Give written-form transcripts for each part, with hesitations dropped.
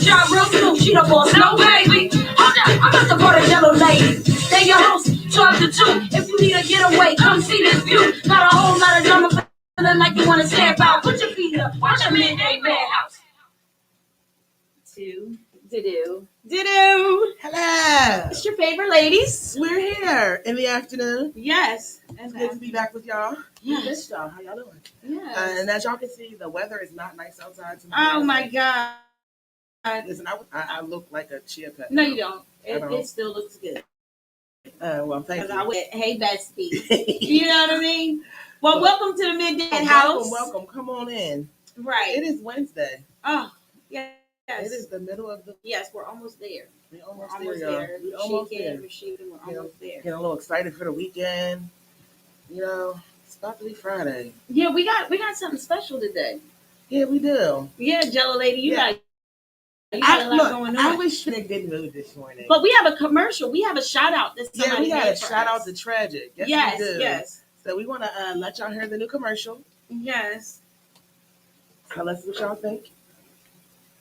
Shot real smooth, she the boss, no baby. Hold up, I'm about to call the Jellolady. They your host, 12 to 2. If you need a getaway, come see this view. Got a whole lot of drama, feeling like you wanna stamp out. Put your feet up, watch a midday madhouse. To do. Hello. It's your favorite ladies. We're here in the afternoon. Yes. It's good to be back with y'all. Yes. We missed y'all. How y'all doing? Yes. And as y'all can see, the weather is not nice outside tonight. Oh my God. Listen, I look like a chia pet. No, you don't. don't. It still looks good. Well, thank you. I went, hey, bestie. You know what I mean? Well, welcome to the Midday House. Welcome. Come on in. Right. It is Wednesday. Oh, yes. It is the middle of the. Yes, we're almost there. We're almost We're there. We're almost there. We're shaking. We're almost there. Getting a little excited for the weekend. You know, it's about to be Friday. Yeah, we got something special today. Yeah, we do. Yeah, Jellolady, you got a lot going on. I was in a good mood this morning. But we have a commercial. We have a shout out. Yeah, we got a shout out to Tragic. Yes, we do. Yes. So we want to let y'all hear the new commercial. Yes. Tell us what y'all think.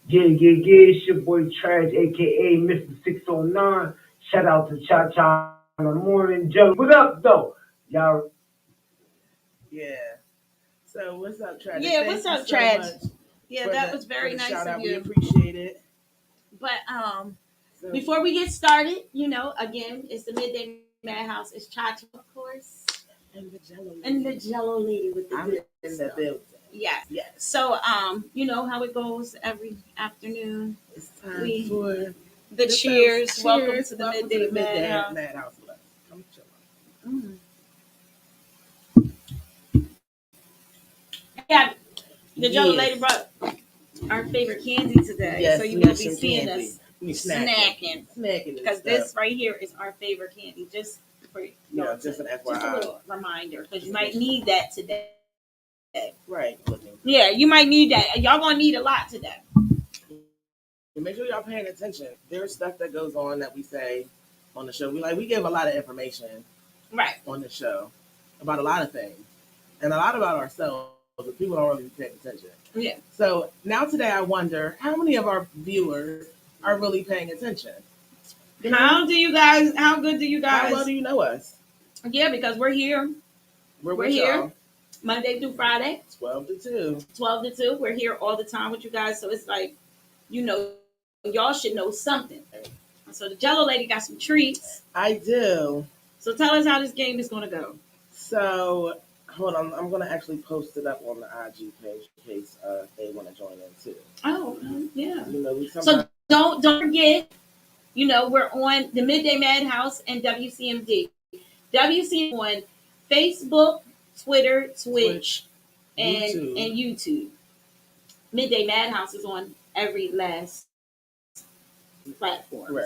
Yeah, it's your boy Trash, aka Mr. 609. Shout out to Cha Cha in the morning, Joe. What up, though? Y'all. Yeah. So what's up, Tragic? Yeah, what's up, Tragic? Yeah, that was very nice shout of out. you. We appreciate it. But before we get started, again, it's the Midday Madhouse. It's Cha Cha, of course, and the Jellolady. And the Jellolady with the I'm good in stuff. the building. Yes. Yes. So you know how it goes every afternoon. It's time for the cheers. Cheers. Welcome to the Midday Madhouse. Madhouse. Come chill. Yeah, the Jellolady brought our favorite candy today, yes, so you will be seeing candy. us snacking because this right here is our favorite candy. Just for just an FYI. Just a little reminder because you might need that today. Right. Yeah, you might need that. Y'all gonna need a lot today. Make sure y'all paying attention. There's stuff that goes on that we say on the show. We give a lot of information right on the show about a lot of things and a lot about ourselves, but people don't really pay attention. Yeah. So now today I wonder how many of our viewers are really paying attention. How good do you guys? How well do you know us? Yeah, because we're here. We're here. Y'all. Monday through Friday. 12 to 2. 12 to 2. We're here all the time with you guys. So it's like, y'all should know something. So the Jellolady got some treats. I do. So tell us how this game is going to go. So, hold on. I'm going to actually post it up on the IG page in case they want to join in too. Oh, yeah. So don't forget, we're on the Midday Madhouse and WCMD. WCMD on Facebook, Twitter, Twitch, and YouTube. Midday Madhouse is on every last platform. Right.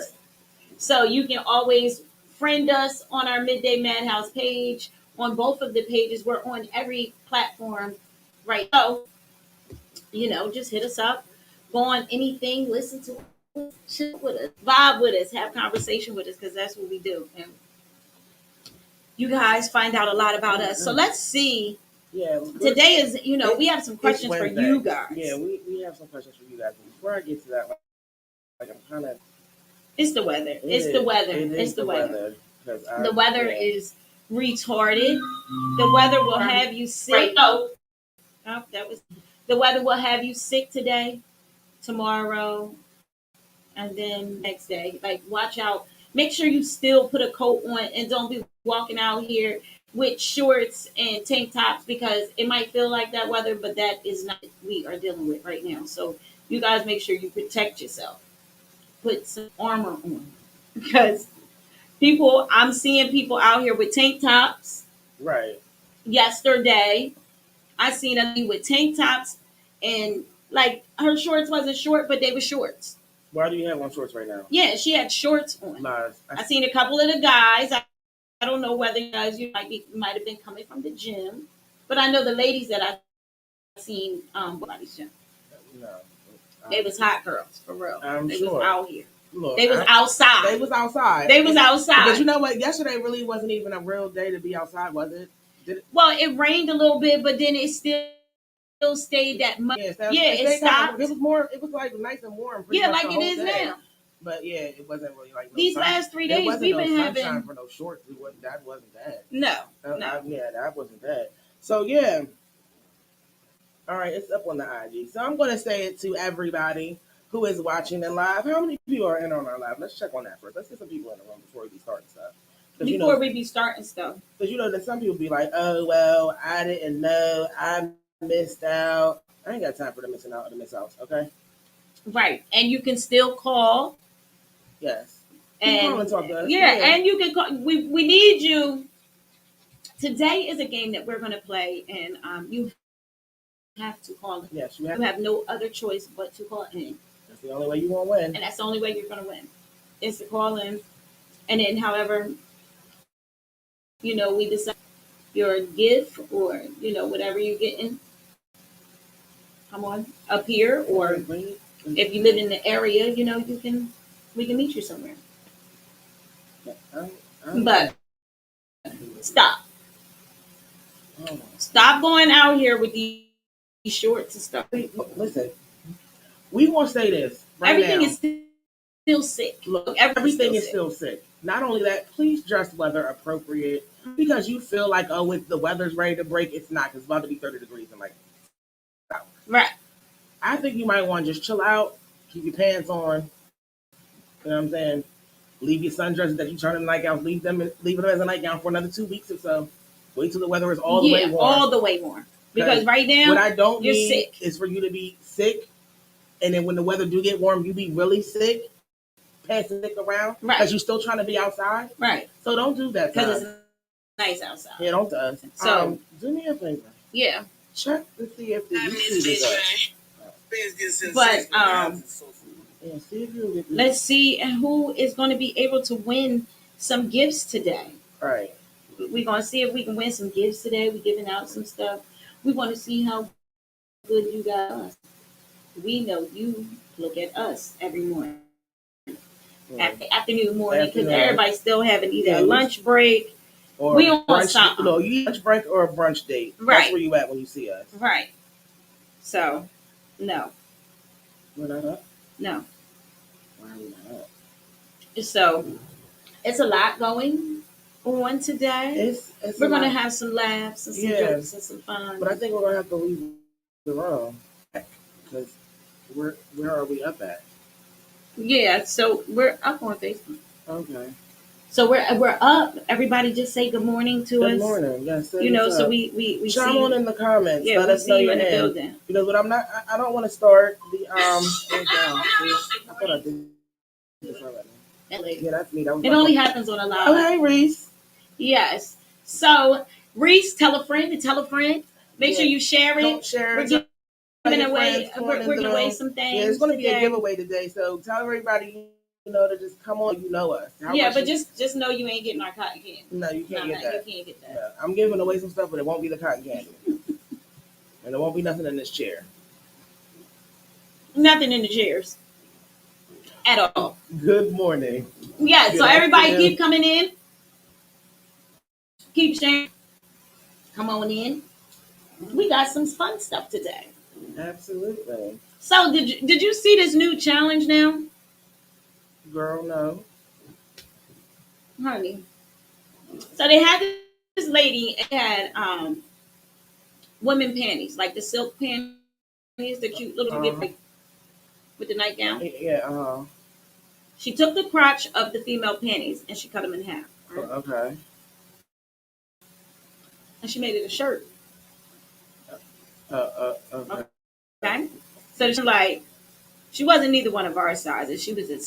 So you can always friend us on our Midday Madhouse page. On both of the pages, we're on every platform right now. Just hit us up. Go on anything, listen to us, chill with us, vibe with us, have conversation with us, because that's what we do. And you guys find out a lot about us. So let's see. Yeah. Today is, we have some questions for you guys. Yeah, we have some questions for you guys. Before I get to that, I'm kind of. It's the weather. It's the weather. The weather is retarded. The weather will have you sick. Oh, the weather will have you sick today, tomorrow, and then next day. Like, watch out. Make sure you still put a coat on and don't be walking out here with shorts and tank tops because it might feel like that weather, but that is not what we are dealing with right now. So you guys make sure you protect yourself. Put some armor on because I'm seeing people out here with tank tops. Right. Yesterday, I seen a lady with tank tops and like her shorts wasn't short, but they were shorts. Why do you have on shorts right now? Yeah, she had shorts on. Nice. I seen a couple of the guys. I don't know whether you guys might have been coming from the gym, but I know the ladies that I've seen body's gym. No. They was hot girls for real. They was out here. Look, they was outside. They was outside. They was outside. But you know what? Yesterday really wasn't even a real day to be outside, was it? Well, it rained a little bit, but then it still stayed that much. Yeah, It stopped. It was more. It was like nice and warm. Yeah, Much like it is day. now. But yeah, it wasn't really like these last 3 days we've been having for no shorts. That wasn't that. No. That wasn't that. So yeah. All right, it's up on the IG. So I'm going to say it to everybody who is watching in live. How many people are in on our live? Let's check on that first. Let's get some people in the room before we be starting stuff. Before we be starting stuff. Because that some people be like, oh, well, I didn't know. I missed out. I ain't got time for the missing out or the miss outs, okay? Right. And you can still call. Yes. And talk to us. Yeah, and you can call. We need you. Today is a game that we're going to play, and you have to call in. Yes, you have no other choice but to call in. That's the only way you're going to win. And that's the only way you're going to win. Is to call in. And then, however, we decide your gift or, whatever you're getting. Come on, up here. Or if you live in the area, we can meet you somewhere. But stop. Stop going out here with these shorts and stuff. Listen, we won't say this. Everything is still sick. Look, everything is still sick. Not only that, please dress weather appropriate because you feel like, oh, if the weather's ready to break, it's not because it's about to be 30 degrees in like hours. Right. I think you might want to just chill out, keep your pants on. You know what I'm saying? Leave your sundresses that you turn in nightgowns, leave them as a nightgown for another 2 weeks or so. Wait till the weather is all the way warm. All the way warm. Because right now, what I don't you're need sick. Is for you to be sick, and then when the weather do get warm, you be really sick, passing sick around, because you're still trying to be outside. Right. So don't do that. Because it's nice outside. Yeah, don't do us. So do me a favor. Yeah. Check to see if the YouTube is up. But yeah, see if you get let's see who is going to be able to win some gifts today. All right. We're going to see if we can win some gifts today. We're giving out some stuff. We want to see how good you guys. We know you look at us every morning. Afternoon, morning, because everybody's still having either a lunch break or we on brunch, something. No, you lunch break or a brunch date. Right. That's where you at when you see us. Right. So, no. We're not up? No. Why are we not up? So, it's a lot going on today. We're going to have some laughs and some jokes and some fun. But I think we're going to have to leave the room because where are we up at? Yeah, so we're up on Facebook. Okay. So we're up. Everybody just say good morning to us. Good morning. Yes. So we chime see, on in the comments. Yeah, let us know you your in the name. building. Because what I don't want to start the I thought I did this already. Yeah, that's me. That was it only happens on a live. Oh, hey, Reese. Yes. So Reese, tell a friend to tell a friend. Make sure you share it. Don't share it. We're giving away. We're giving away some things. Yeah, it's going to be a giveaway today. So tell everybody, to just come on. You know us. But just know you ain't getting our cotton candy. No, you can't get that. You can't get that. Yeah, I'm giving away some stuff, but it won't be the cotton candy, and there won't be nothing in this chair. Nothing in the chairs. At all. Good morning. Yeah, so everybody keep coming in. Keep sharing. Come on in. We got some fun stuff today. Absolutely. So did you see this new challenge now? Girl, no. Honey. So they had this lady had women panties, like the silk panties, the cute little get with the nightgown. Yeah, She took the crotch of the female panties and she cut them in half. Right? Okay. And she made it a shirt. Okay. Okay. So she wasn't neither one of our sizes. She was a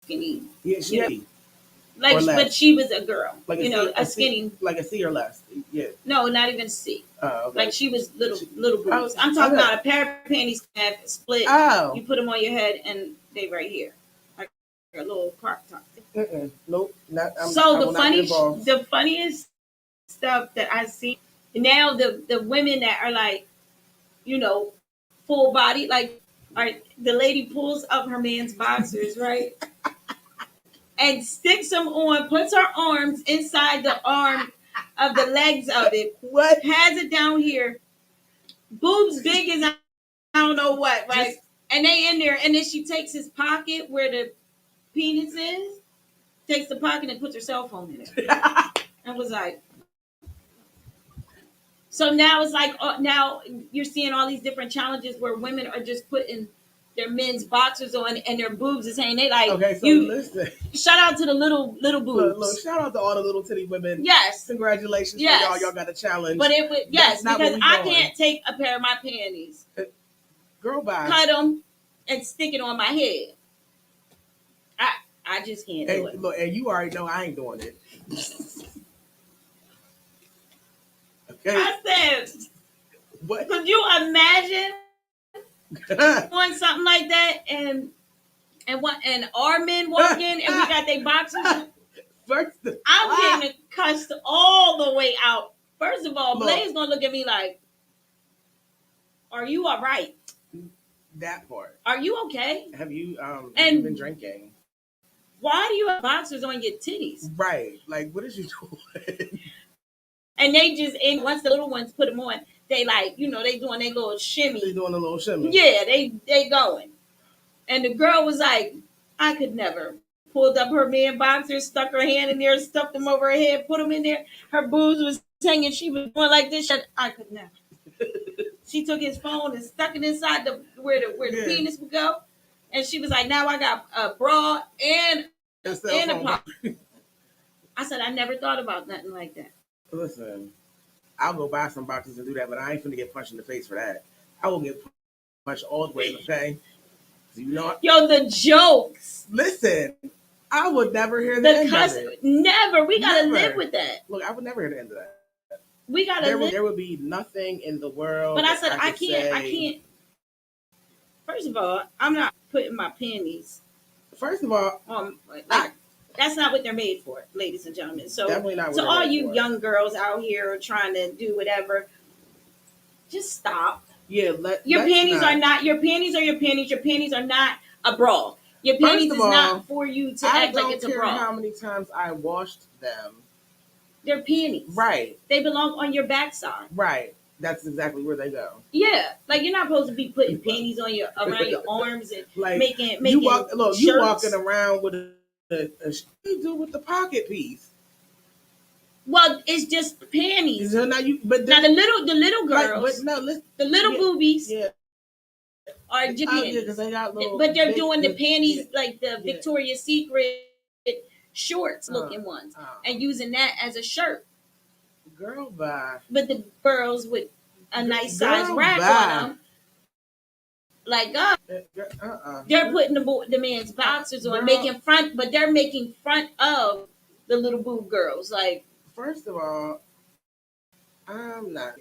skinny. Yeah, but she was a girl. Like a skinny. Like a C or less. Yeah. No, not even C. Oh, okay. Like she was little boobs. I'm talking about a pair of panties have split. Oh. You put them on your head and they right here. Like a little crop top. Nope. The funniest stuff that I see now, the women that are like, full body, like, the lady pulls up her man's boxers, right? And sticks them on, puts her arms inside the arm of the legs of it. What? Has it down here. boobs big as I don't know what, right? And they in there, and then she takes his pocket where the penis is, takes the pocket and puts her cell phone in it. I was like, so now it's like, now you're seeing all these different challenges where women are just putting their men's boxers on and their boobs is hanging. They like, okay, so you listen. Shout out to the little boobs. Look, shout out to all the little titty women. Yes. Congratulations for y'all. Y'all got a challenge. But it would, yes, because I can't take a pair of my panties, girl, bye. cut them, and stick it on my head. I just can't do it. Look, and you already know I ain't doing it. Okay. I said, what? Could you imagine doing something like that and our men walk in and we got their boxers? I'm getting cussed all the way out. First of all, Blaze gonna look at me like, "Are you all right?" That part. Are you okay? Have you been drinking? Why do you have boxers on your titties? Right. Like, what is you doing? And they just, and once the little ones put them on, they like, they doing their little shimmy. They doing a little shimmy. Yeah, they going. And the girl was like, I could never. Pulled up her man boxers, stuck her hand in there, stuffed them over her head, put them in there. Her boobs was hanging. She was going like this. I could never. She took his phone and stuck it inside where the penis would go. And she was like, now I got a bra and a pop. I said, I never thought about nothing like that. Listen, I'll go buy some boxes and do that, but I ain't finna get punched in the face for that. I will get punched all the way, okay? So Yo, the jokes. Listen, I would never hear the end of it. Never. We gotta live with that. Look, I would never hear the end of that. We gotta live. There would be nothing in the world. But I said, I can't. First of all, I'm not putting my panties. First of all, that's not what they're made for, ladies and gentlemen. So, definitely not what so all you young girls out here trying to do whatever, just stop. Yeah, your panties are not your panties are your panties. Your panties are not a bra. Your panties is not for you to act like it's a bra. I don't care how many times I washed them. They're panties. Right. They belong on your backside. Right. That's exactly where they go. Yeah, like you're not supposed to be putting panties on around your arms and like making you walking around with a you do with the pocket piece. Well, it's just panties. So now the little girls, the little boobies, yeah, are just panties. because they got little, but they're doing the panties like the Victoria's Secret shorts looking ones, and using that as a shirt. Girl, bye. But the girls with a nice size rack on them, like they're putting the man's boxers on, but they're making front of the little boob girls. Like, first of all, I'm not.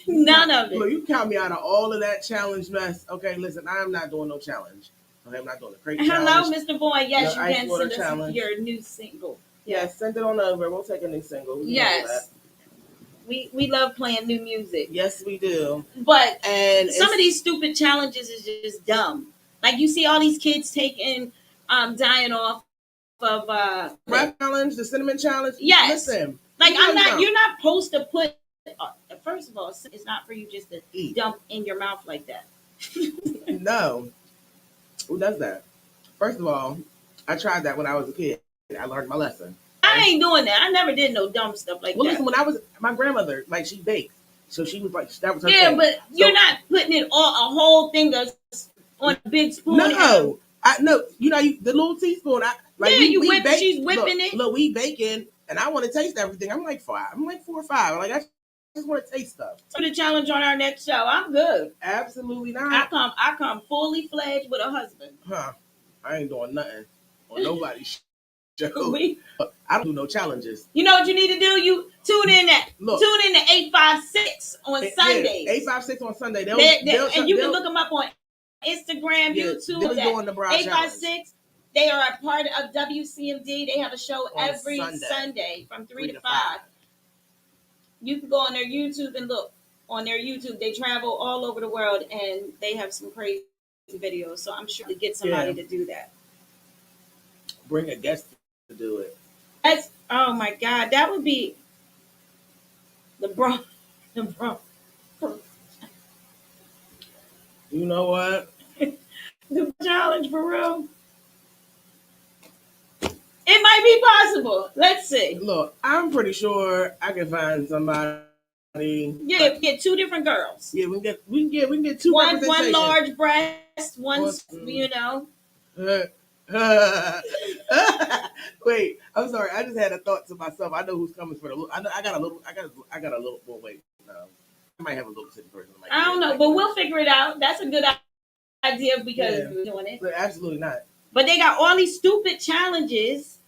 None of it. Look, you count me out of all of that challenge mess. Okay, listen, I'm not doing no challenge. Okay, I'm not doing the crate challenge. Hello, Mr. Boy. Yes, you can send us challenge. Your new single. Yes, send it on over. We'll take a new single. Yes. We love playing new music. Yes, we do. But some of these stupid challenges is just dumb. Like you see all these kids taking dying off of rap challenge, the cinnamon challenge. Yes. Listen. Like you're not supposed to put first of all, it's not for you just to dump in your mouth like that. No. Who does that? First of all, I tried that when I was a kid. I learned my lesson. I ain't doing that. I never did no dumb stuff like that. Well, listen, when I was my grandmother, like she baked, so she was like that was her thing. But you're not putting it all a whole thing on a big spoon. No, the little teaspoon. She's whipping it. Look, we baking, and I want to taste everything. I'm like 4 or 5. Like I just want to taste stuff. For the challenge on our next show, I'm good. Absolutely not. I come fully fledged with a husband. Huh? I ain't doing nothing on nobody's show. I don't do no challenges. You know what you need to do? You tune in to 856 on Sundays. 856 on Sunday. And you can look them up on Instagram, YouTube. They'll be doing the broad 856. They are a part of WCMD. They have a show every Sunday from 3 to 5. You can go on their YouTube and look. On their YouTube, they travel all over the world and they have some crazy videos. So I'm sure to get somebody to do that. Bring a guest to do it. Oh my God, that would be the bro. You know what? The challenge for real. It might be possible. Let's see. Look, I'm pretty sure I can find somebody. Yeah, get two different girls. Yeah, we can get two One representations. large breast, one you know. Wait, I'm sorry. I just had a thought to myself. I know who's coming for the. I got a little. I got a little. Well, wait. No, I might have a little city person. I don't know, but we'll figure it out. That's a good idea because we're doing it. Absolutely not. But they got all these stupid challenges.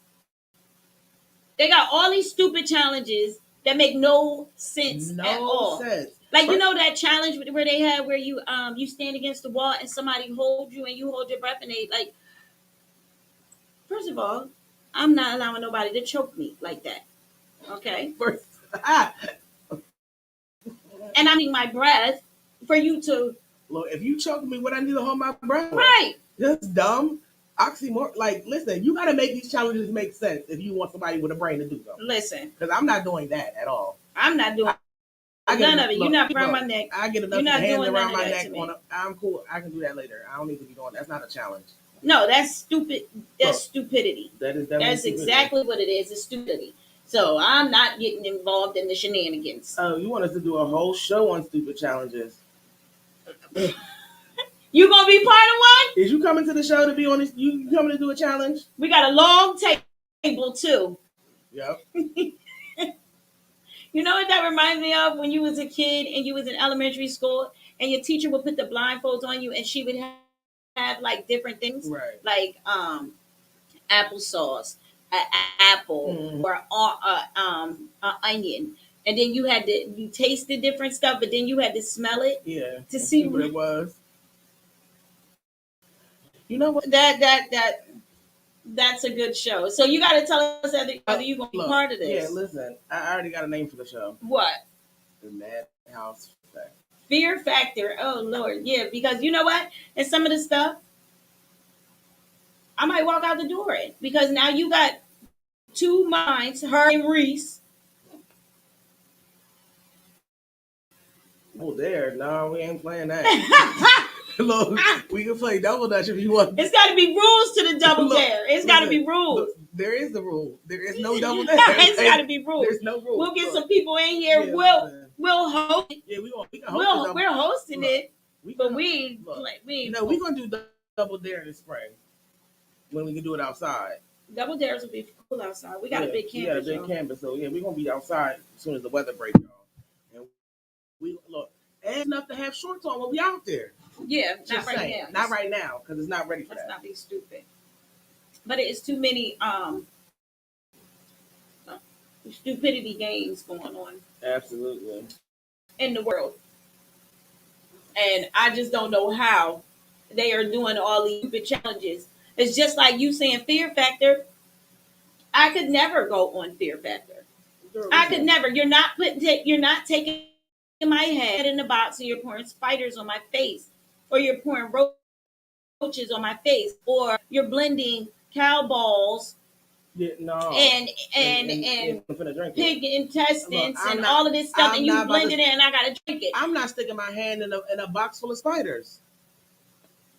That make no sense at all. Like you know that challenge where they had where you stand against the wall and somebody hold you and you hold your breath and they like. First of all, I'm not allowing nobody to choke me like that. Okay. And I need my breath for you to. Look, if you choke me, what I need to hold my breath? Right. That's dumb. Oxymoron. Like, listen, you got to make these challenges make sense if you want somebody with a brain to do something. Listen, because I'm not doing that at all. I'm not doing none of it. You're not around my neck. I get enough hands around my neck. I'm cool. I can do that later. I don't need to be doing. That's not a challenge. No, that's stupid. That's stupidity. That's exactly what it is. It's stupidity. So I'm not getting involved in the shenanigans. Oh, you want us to do a whole show on stupid challenges? You gonna be part of one? Is you coming to the show to be on this? You coming to do a challenge? We got a long table too. Yep. You know what that reminds me of? When you was a kid and you was in elementary school and your teacher would put the blindfolds on you and she would have like different things, right? Like applesauce, apple, or onion, and then you tasted different stuff, but then you had to smell it, to see what it was. You know what? That's a good show. So you got to tell us whether you're going to be part of this. Yeah, listen, I already got a name for the show. What? The Madhouse Factor. Fear Factor. Oh Lord, yeah. Because you know what? And some of the stuff, I might walk out the door because now you got two minds, her and Reese. Oh, there. No, we ain't playing that. Look, we can play double dutch if you want. It's got to be rules to the double dare. It's got to be rules. Look, there is the rule. There is no double dare. It's got to be rules. There's no rule. We'll get some people in here. Yeah, we'll host. Yeah, we can host. We're hosting it, but we're gonna do double dare in the spring when we can do it outside. Double dares will be cool outside. We got a big campus. We got a big campus, so we're gonna be outside as soon as the weather breaks, y'all. And we look, and enough to have shorts on when we out there. Yeah, not right now. Not right now because it's not ready for that. Let's not be stupid. But it's too many stupidity games going on. Absolutely. In the world. And I just don't know how they are doing all these stupid challenges. It's just like you saying Fear Factor. I could never go on Fear Factor. I could never. You're not taking my head in the box and you're pouring spiders on my face. Or you're pouring roaches on my face, or you're blending cow balls, and pig intestines and all of this stuff, and you blend it in, and I gotta drink it. I'm not sticking my hand in a box full of spiders.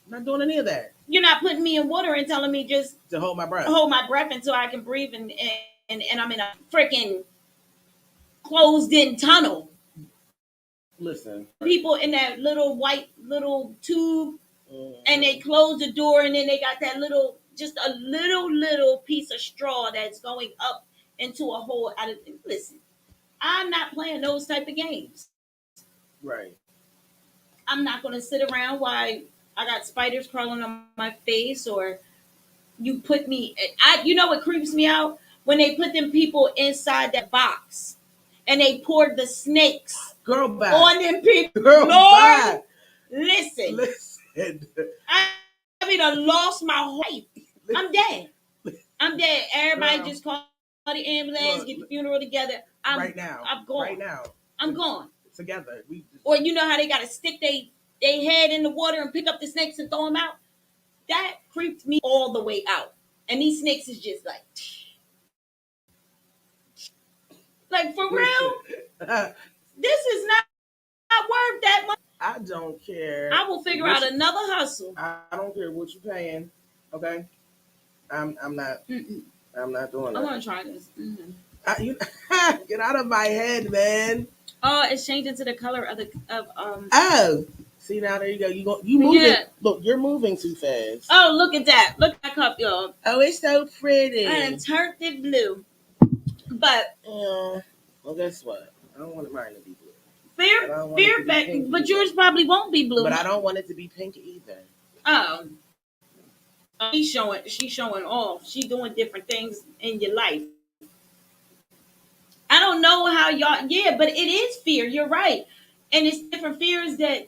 I'm not doing any of that. You're not putting me in water and telling me just to hold my breath until I can breathe, and I'm in a freaking closed-in tunnel. Listen, people in that little white little tube, and they close the door, and then they got that just a little piece of straw that's going up into a hole. Listen, I'm not playing those type of games. Right. I'm not going to sit around while I got spiders crawling on my face, or you put me. You know what creeps me out? When they put them people inside that box, and they poured the snakes. Girl, back. On them people. Girl, Lord, back. Listen. I lost my whole life. I'm dead. Everybody just call the ambulance, get the funeral together. Right now. I'm gone. Right now. I'm gone. Together. Or you know how they got to stick they head in the water and pick up the snakes and throw them out? That creeped me all the way out. And these snakes is just like for real? This is not worth that much. I don't care. I will figure out another hustle. I don't care what you're paying. Okay, I'm not. Mm-mm. I'm not doing I that. want to try this. Mm-hmm. You, get out of my head, man. Oh, it's changing to the color of the of Oh, see now there you go. You moving. Yeah. Look, you're moving too fast. Oh, look at that! Look at that cup, y'all. Oh, it's so pretty. I done turned it blue, but Yeah. Well, guess what? I don't want mine to be blue. fear back. But yours probably won't be blue. But I don't want it to be pink either. Oh, she's showing off. She's doing different things in your life. I don't know how y'all. Yeah, but it is fear. You're right, and it's different fears that.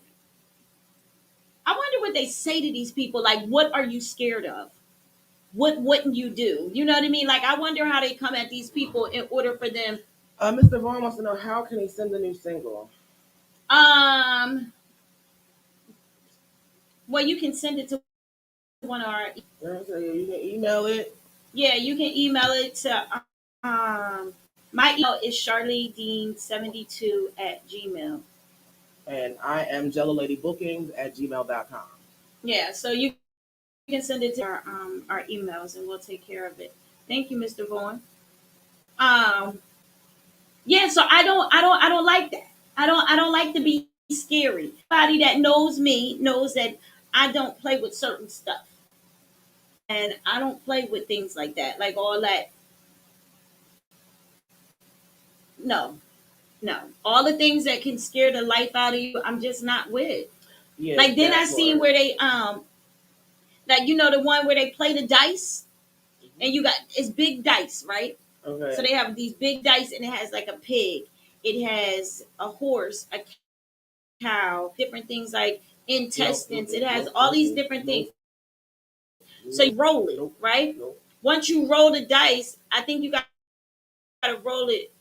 I wonder what they say to these people. Like, what are you scared of? What wouldn't you do? You know what I mean? Like, I wonder how they come at these people in order for them. Mr. Vaughn wants to know how can he send the new single. Well, you can send it to one of our. You can email it. Yeah, you can email it to. My email is charliedean72@gmail. And I am JelloladyBookings@gmail.com. Yeah, so you can send it to our emails and we'll take care of it. Thank you, Mr. Vaughn. Yeah, so I don't like that. I don't like to be scary. Anybody that knows me knows that I don't play with certain stuff. And I don't play with things like that. Like all that. No. No. All the things that can scare the life out of you, I'm just not with. Yeah, like then I seen where they like you know the one where they play the dice and you got it's big dice, right? Okay. So they have these big dice and it has like a pig, it has a horse, a cow, different things like intestines, it has all these different things. So you roll it, right? Once you roll the dice, I think you got to roll it.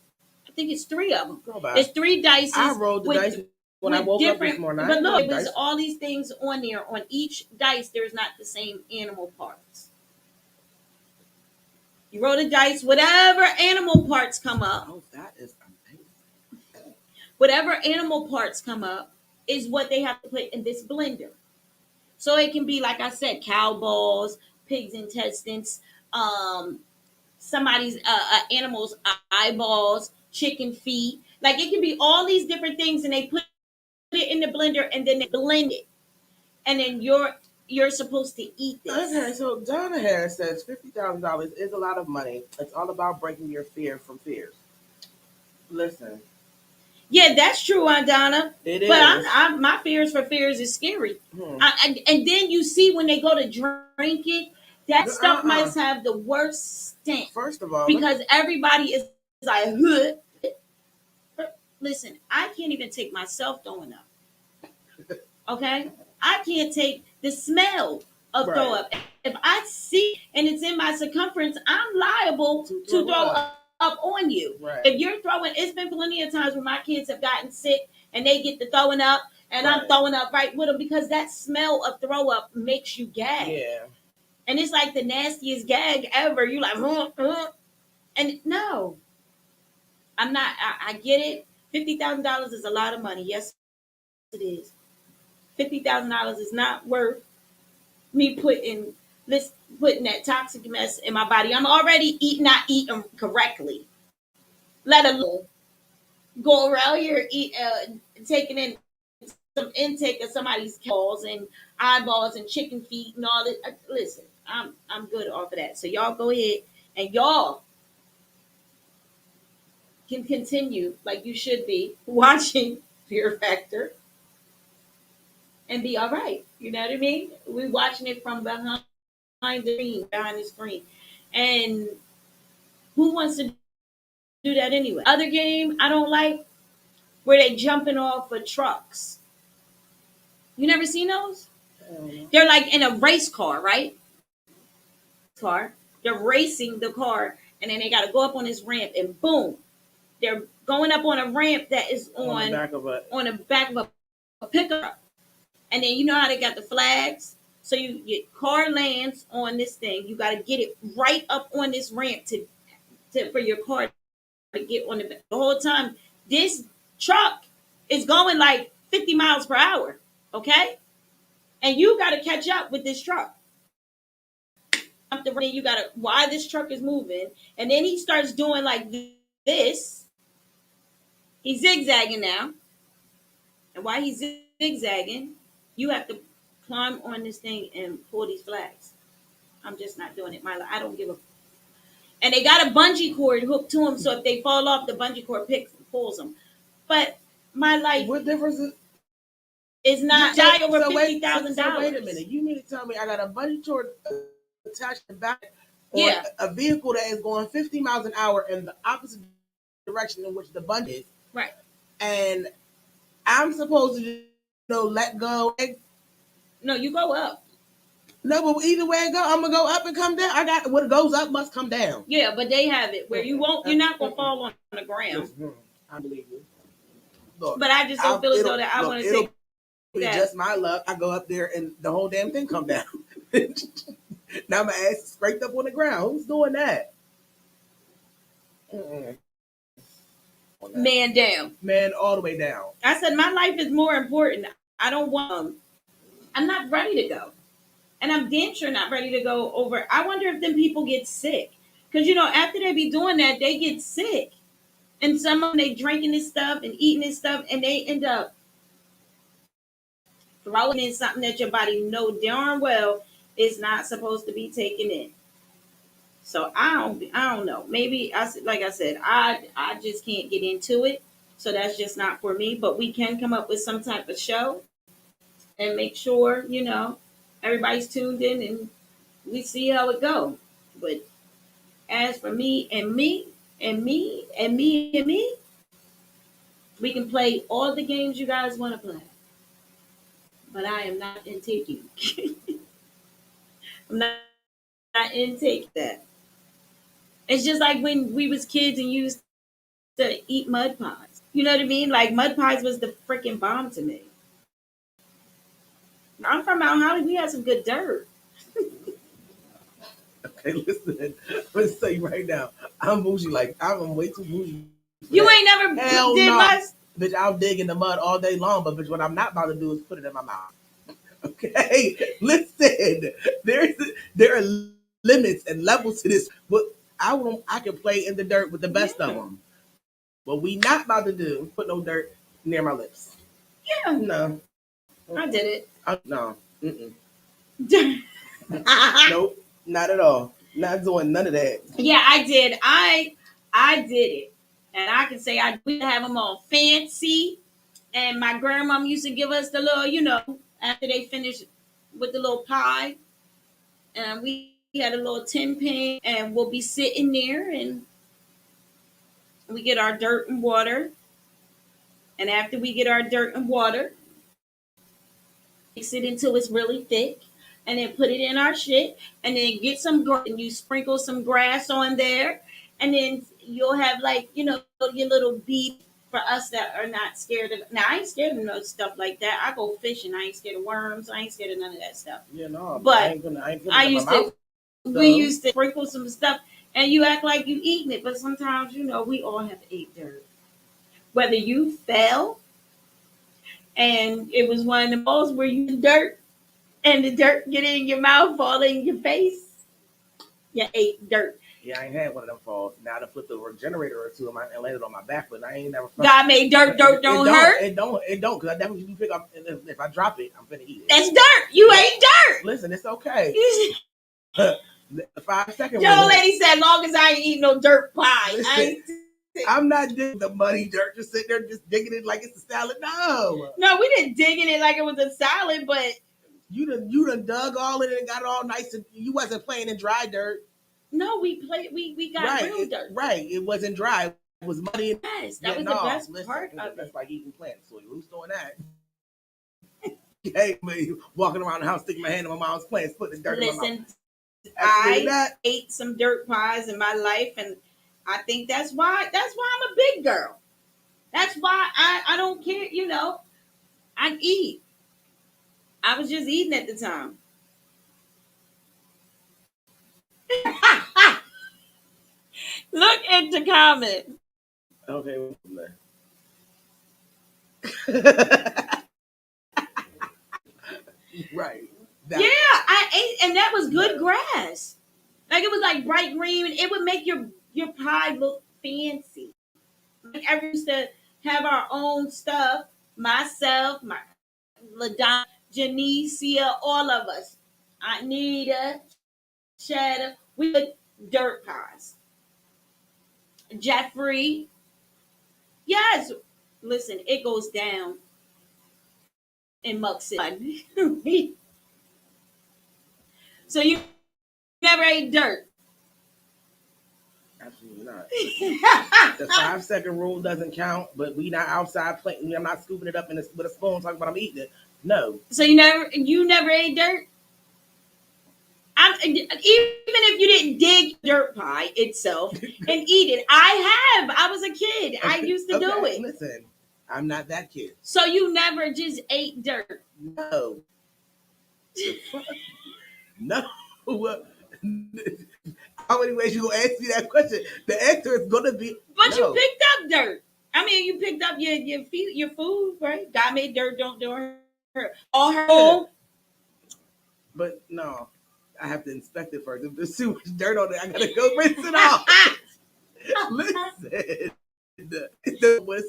I think it's three of them. There's three dice. I rolled the dice when I woke up this morning. But look, there's all these things on there. On each dice, there's not the same animal parts. You roll the dice, whatever animal parts come up. Oh, that is amazing. Whatever animal parts come up is what they have to put in this blender. So it can be, like I said, cow balls, pig's intestines, somebody's animal's eyeballs, chicken feet. Like it can be all these different things, and they put it in the blender, and then they blend it, and then you're supposed to eat this. Okay, so Donna Harris says $50,000 is a lot of money. It's all about breaking your fear from fears. Listen. Yeah, that's true, Aunt Donna. It is. But I'm my fears for fears is scary. And then you see when they go to drink it, that stuff must have the worst stink. First of all, because everybody is like, huh. Listen, I can't even take myself throwing up. Okay? I can't take the smell of throw up. If I see and it's in my circumference, I'm liable to throw up on you. Right. If you're throwing, it's been plenty of times where my kids have gotten sick and they get to throwing up and I'm throwing up right with them because that smell of throw up makes you gag. Yeah. And it's like the nastiest gag ever. You like, and no, I'm not. I get it. $50,000 is a lot of money. Yes, it is. $50,000 is not worth me putting that toxic mess in my body. I'm already not eating correctly, let alone go around here taking in some intake of somebody's balls and eyeballs and chicken feet and all this. Listen, I'm good off of that. So y'all go ahead and y'all can continue like you should be watching Fear Factor and be all right. You know what I mean? We're watching it from behind the screen. And who wants to do that anyway? Other game I don't like where they jumping off of trucks. You never seen those? They're like in a race car, right? They're racing the car, and then they got to go up on this ramp, and boom, they're going up on a ramp that is on the back of a pickup, and then you know how they got the flags. So your car lands on this thing. You got to get it right up on this ramp to for your car to get on the whole time. This truck is going like 50 miles per hour. Okay? And you got to catch up with this truck. You got to, why this truck is moving. And then he starts doing like this. He's zigzagging now. And while he's zigzagging, you have to climb on this thing and pull these flags. I'm just not doing it. I don't give a. And they got a bungee cord hooked to them, so if they fall off, the bungee cord pulls them. But my life. What difference is not die over $50,000. So wait a minute. You mean to tell me I got a bungee cord attached to the back on a vehicle that is going 50 miles an hour in the opposite direction in which the bungee is? Right. And I'm supposed to, let go. No, you go up. No, but either way it go, I'm gonna go up and come down. I got what goes up must come down. Yeah, but they have it where you won't. You're not gonna fall on the ground. I believe you. Look, but I just don't feel as though that I want to take. It's just my luck. I go up there and the whole damn thing come down. Now my ass is scraped up on the ground. Who's doing that? Man down. Man all the way down. I said my life is more important. I don't want. I'm not ready to go. And I'm damn sure not ready to go over. I wonder if them people get sick. Because, after they be doing that, they get sick. And some of them, they drinking this stuff and eating this stuff, and they end up throwing in something that your body know darn well is not supposed to be taken in. So I don't know. Maybe, like I said, I just can't get into it. So that's just not for me. But we can come up with some type of show and make sure, everybody's tuned in and we see how it goes. But as for me and me and me and me and me, we can play all the games you guys want to play. But I am not in taking. I'm not in take that. It's just like when we was kids and used to eat mud pies. You know what I mean? Like mud pies was the freaking bomb to me. I'm from Mount Holly. We had some good dirt. Okay, listen. Let's say right now, I'm bougie. Like I'm way too bougie. You ain't never did much. Bitch, I'll dig in the mud all day long. But bitch, what I'm not about to do is put it in my mouth. Okay, listen. There are limits and levels to this. But I can play in the dirt with the best of them. What we not about to do put no dirt near my lips. Yeah. No. I did it. No. Nope. Not at all. Not doing none of that. Yeah, I did. I did it. And I can say I would have them all fancy. And my grandmom used to give us the little, after they finished with the little pie. And we had a little tin pan. And we'll be sitting there and we get our dirt and water. And after we get our dirt and water, mix it until it's really thick. And then put it in our shit. And then get some and you sprinkle some grass on there. And then you'll have your little bead for us that are not scared of. Now I ain't scared of no stuff like that. I go fishing. I ain't scared of worms. I ain't scared of none of that stuff. Yeah, no. But I ain't gonna we used to sprinkle some stuff, and you act like you eating it. But sometimes we all have to eat dirt. Whether you fell, and it was one of the balls where you dirt, and the dirt get in your mouth, fall in your face. You ate dirt. Yeah, I ain't had one of them falls. Now I flipped over a generator or two and landed on my back, but I ain't never. God made dirt don't hurt. It don't, because I definitely do pick up. If I drop it, I'm gonna eat it. That's dirt. You ate dirt. Listen, it's okay. The 5 second. Jellolady said, "Long as I ain't eating no dirt pie." Listen, I'm not digging the muddy dirt. Just sitting there, just digging it like it's a salad. No, we didn't dig in it like it was a salad, but you done dug all in it and got it all nice. And you wasn't playing in dry dirt. No, we got real dirt. Right, it wasn't dry. It was muddy. Yes, that was the best part of it. That's like eating plants. So who's doing that? Hey, me walking around the house, sticking my hand in my mom's plants, putting the dirt in my mouth. I ate some dirt pies in my life, and I think that's why I'm a big girl. That's why I don't care. I eat. I was just eating at the time. Look at the comment. Okay. Right. Yeah, I ate, and that was good grass. Like it was like bright green. It would make your pie look fancy. Like I used to have our own stuff. Myself, my Ladonna, Janicia, all of us. Anita, Cheddar. We put dirt pies. Jeffrey. Yes. Listen, it goes down in Muck City. So you never ate dirt. Absolutely not. The 5-second rule doesn't count, but we not outside playing. I'm not scooping it up with a spoon talking about I'm eating it. No. So you never ate dirt? Even if you didn't dig dirt pie itself and eat it, I have. I was a kid. I used to do it. Listen, I'm not that kid. So you never just ate dirt? No. No. How many ways you gonna ask me that question? The answer is gonna be. But no. You picked up dirt. I mean, you picked up your food, right? God made dirt. Don't do her. All her own. But no, I have to inspect it first. If there's too much dirt on it, I gotta go rinse it off. Listen,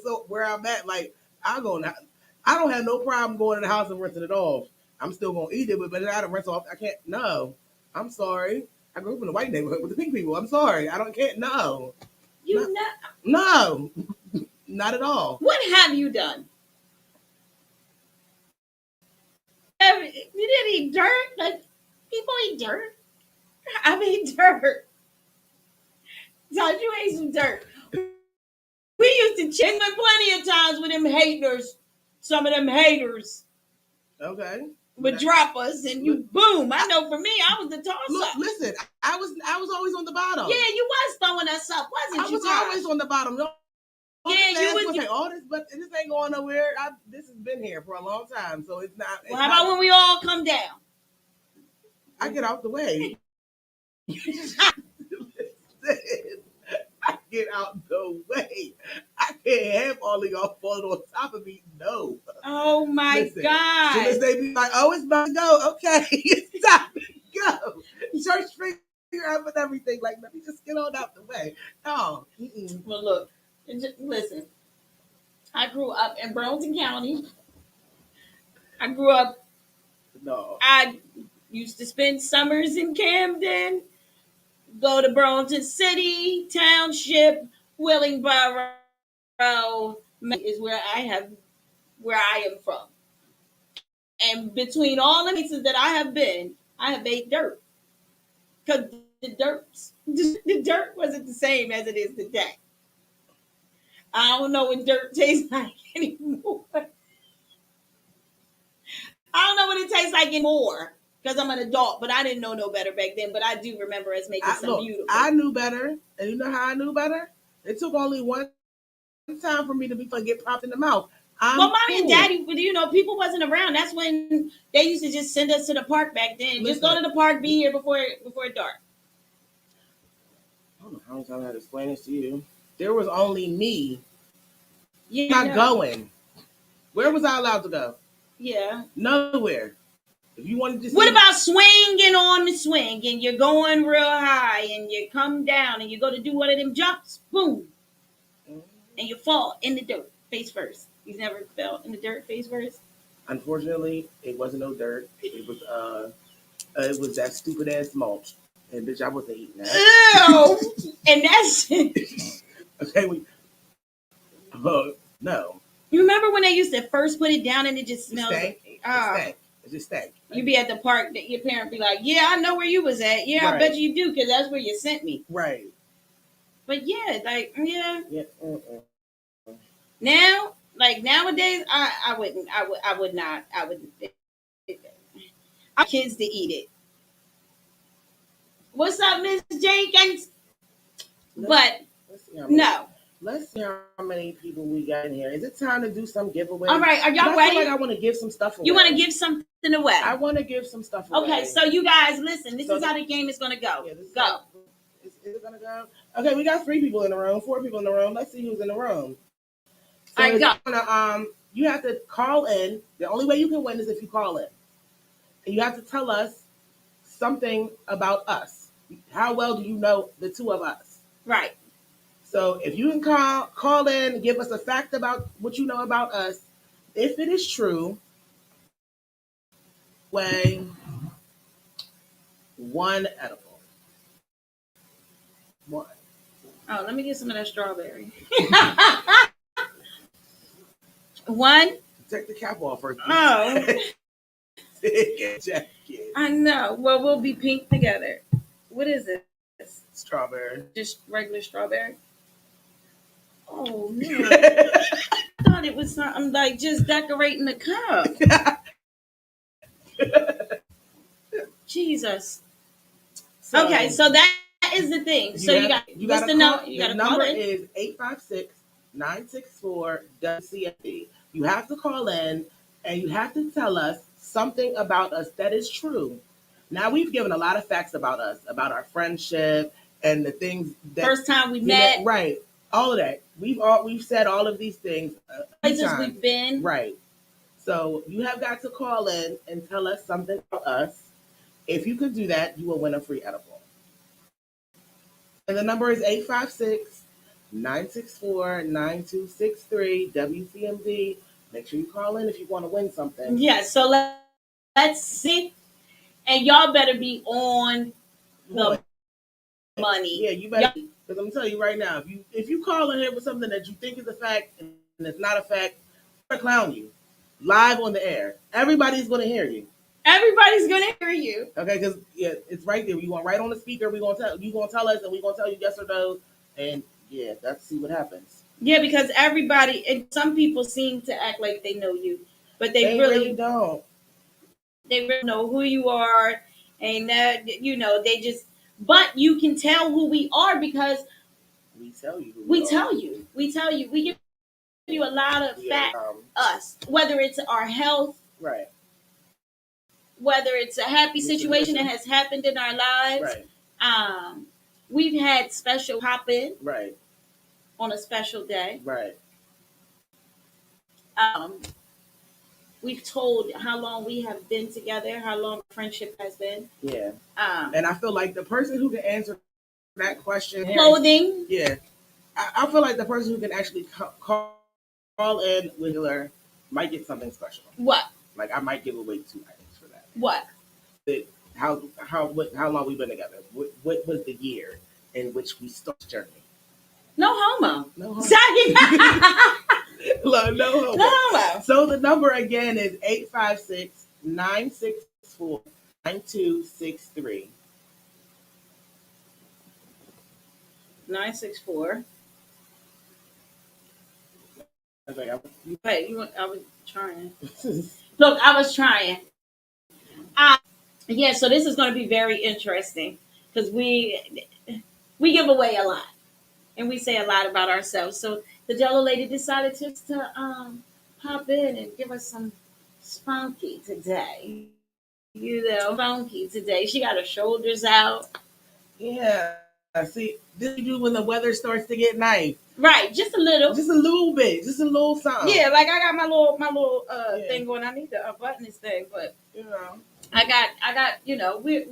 so where I'm at, like I don't have no problem going in the house and rinsing it off. I'm still gonna eat it, but I gotta rinse off. I can't. No, I'm sorry. I grew up in the white neighborhood with the pink people. I'm sorry. Can't. No. No, not at all. What have you done? You didn't eat dirt. Like people eat dirt. I mean dirt. Todd, you ate some dirt. We used to check plenty of times with them haters. Some of them haters. Okay. Would drop us and you boom. I know for me, I was the toss up. Listen, I was always on the bottom. Yeah, you was throwing us up, wasn't you? I was always on the bottom. No, yeah, you was. Say, all this, but this ain't going nowhere. This has been here for a long time, so it's not. Well, how about when we all come down? I get out the way. I get out the way. I can't have all of y'all falling on top of me. No. Oh my God. Soon as they be like, oh, it's about to go. Okay, it's time to go. Church figure out with everything. Like, let me just get on out the way. No. Well, look. Listen. I grew up in Burlington County. I grew up. No. I used to spend summers in Camden. Go to Burlington City, Township, Willingboro is where I am from. And between all the places that I have been, I have ate dirt. Because the dirt wasn't the same as it is today. I don't know what dirt tastes like anymore. I don't know what it tastes like anymore. Because I'm an adult, but I didn't know no better back then. But I do remember us making some beautiful. I knew better, and you know how I knew better? It took only one time for me to get popped in the mouth. Mommy and Daddy, people wasn't around. That's when they used to just send us to the park back then. Listen, just go to the park, be here before it dark. I don't know how many times I had to explain this to you. There was only me. Not going. Where was I allowed to go? Yeah. Nowhere. If you wanted to what about swinging on the swing and you're going real high and you come down and you go to do one of them jumps, boom, and you fall in the dirt face first. You've never fell in the dirt face first? Unfortunately, it wasn't no dirt. It was that stupid ass mulch, and bitch, I wasn't eating that. Ew! And that's okay. No. You remember when they used to first put it down and it just smelled? It just stank. You be at the park that your parent be like, yeah, I know where you was at. Yeah, right. I bet you do because that's where you sent me. Right. But yeah, Now, like nowadays, I would not. I want kids to eat it. What's up, Miss Jenkins? No. Let's see how many people we got in here. Is it time to do some giveaway? All right, are y'all ready? I want to give some stuff away. You want to give something away? I want to give some stuff away. Okay, so you guys, listen. This is how the game is going to go. Yeah, go. Is it going to go? Okay, we got 3 people in the room, 4 people in the room. Let's see who's in the room. So all right, go. You have to call in. The only way you can win is if you call in. and you have to tell us something about us. How well do you know the two of us? Right. So if you can call in, give us a fact about what you know about us. If it is true, weigh one edible. One. Oh, let me get some of that strawberry. One. Take the cap off first. Oh. Take a jacket. I know. Well, we'll be pink together. What is this? Strawberry. Just regular strawberry. Oh no! I thought it was something like just decorating the cup. Jesus. So, okay, so that is the thing. So you got what's the number? You got to call number in. is 856-964-WCMD. You have to call in and you have to tell us something about us that is true. Now we've given a lot of facts about us, about our friendship and the things that first time we met, right? All of that. We've said all of these things. Places we've been, right? So you have got to call in and tell us something about us. If you could do that, you will win a free edible. And the number is 856-964-9263 WCMD. Make sure you call in if you want to win something. Yeah, so let's see. And y'all better be on the money. Yeah, you better. Because I'm telling you right now, if you call in here with something that you think is a fact and it's not a fact, I'm going to clown you live on the air. Everybody's going to hear you. Everybody's going to hear you. Okay, because yeah, it's right there. You want right on the speaker. We're going to tell you. Going to tell us, and we're going to tell you yes or no. And yeah, let's see what happens. Yeah, because everybody, and some people seem to act like they know you, but they really don't. They really know who you are, and they just. But you can tell who we are because we tell you. We tell you. We give you a lot of facts. Us, whether it's our health, right. Whether it's a happy situation that has happened in our lives, right. We've had special pop in, right, on a special day, right. We've told how long we have been together, how long friendship has been. Yeah. And I feel like the person who can answer that question, clothing. Yeah, I feel like the person who can actually call in with her might get something special. What? Like I might give away 2 items for that. What? How long we've been together? What was the year in which we started the journey? No homo. No homo. Sorry. Look, no homo. No homo. So the number again is 856-964-9263. 964. Wait, I was trying. Look, I was trying. Yeah, so this is going to be very interesting because we give away a lot and we say a lot about ourselves. So the Jellolady decided just to hop in and give us some spunky today. Spunky today. She got her shoulders out. Yeah. See, this you do when the weather starts to get nice. Right, just a little bit, just a little something. Yeah, like I got my little thing going. I need to unbutton this thing, but I got we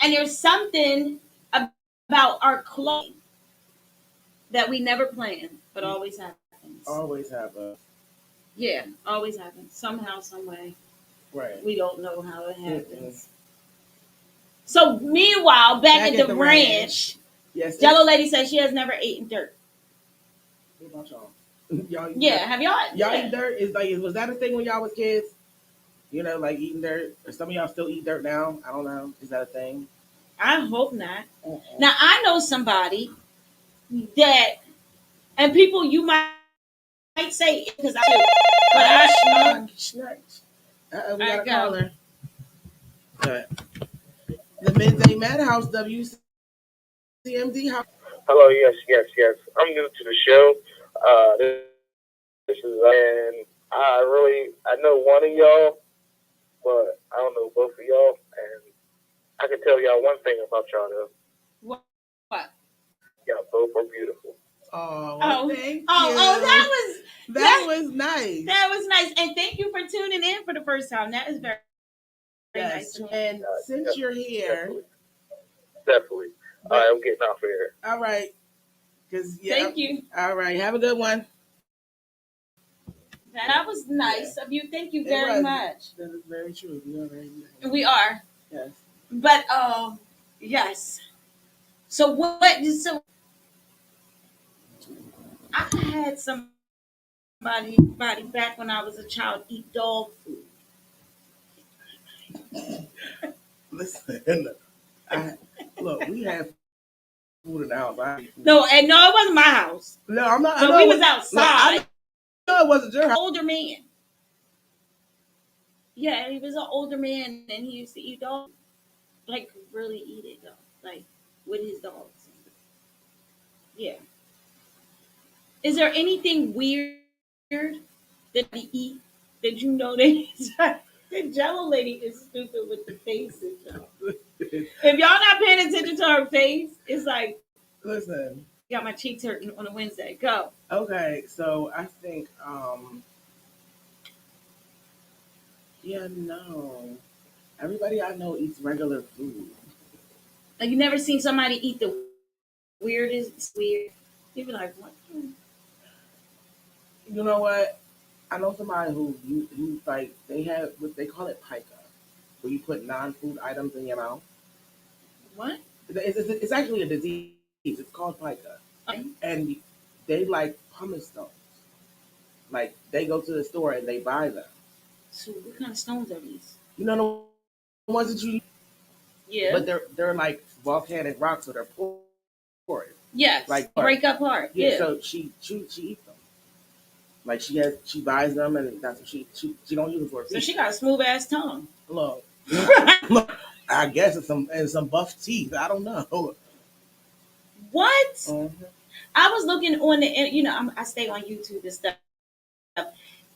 and there's something about our clothing that we never plan, but always happens. Always happens. Yeah, always happens somehow, some way. Right. We don't know how it happens. Mm-hmm. So meanwhile, back at the ranch, yes, Jellolady says she has never eaten dirt. What about y'all? Have y'all? Eat dirt? Was that a thing when y'all was kids? Like eating dirt. Or some of y'all still eat dirt now? I don't know. Is that a thing? I hope not. Now I know somebody that, and people you might say because I do, but I snuck. We got a caller. The Midday Madhouse, WCMD. Hello, yes. I'm new to the show. This is, and I know one of y'all, but I don't know both of y'all, and I can tell y'all one thing about y'all though. What? Y'all both are beautiful. Thank you. That was nice. That was nice, and thank you for tuning in for the first time. That is very Yes, and since you're here, definitely. All right, I'm getting off of here. All right, because Thank you. All right, have a good one. That was nice of you. Thank you very much. That is very true. We are. Yes. But yes. So what? So I had somebody back when I was a child eat dog food. Listen, look, we have food in the house. No, it wasn't my house. No, I'm not. So we was outside. No, it wasn't your house. Older man. Yeah, he was an older man, and he used to eat dog, like really eat it though, like with his dogs. Yeah. Is there anything weird that he eat that you know that the Jellolady is stupid with the faces, y'all. If y'all not paying attention to her face, it's like, listen, got my cheeks hurting on a Wednesday. Go. Okay, so I think, yeah, no. Everybody I know eats regular food. Like you never seen somebody eat the weirdest weird. You be like, what? You know what? I know somebody who like they have what they call it pica, where you put non-food items in your mouth. What? It's actually a disease. It's called pica, and they like pumice stones. Like they go to the store and they buy them. So what kind of stones are these? You know the ones that you. Yeah. But they're like volcanic rocks, so they're porous. Yes. Like break apart. Yeah. So she eats them. Like she buys them and that's what she don't use them for. So she got a smooth ass tongue. Look, I guess it's some buff teeth. I don't know. What? Mm-hmm. I was looking on the I stay on YouTube and stuff,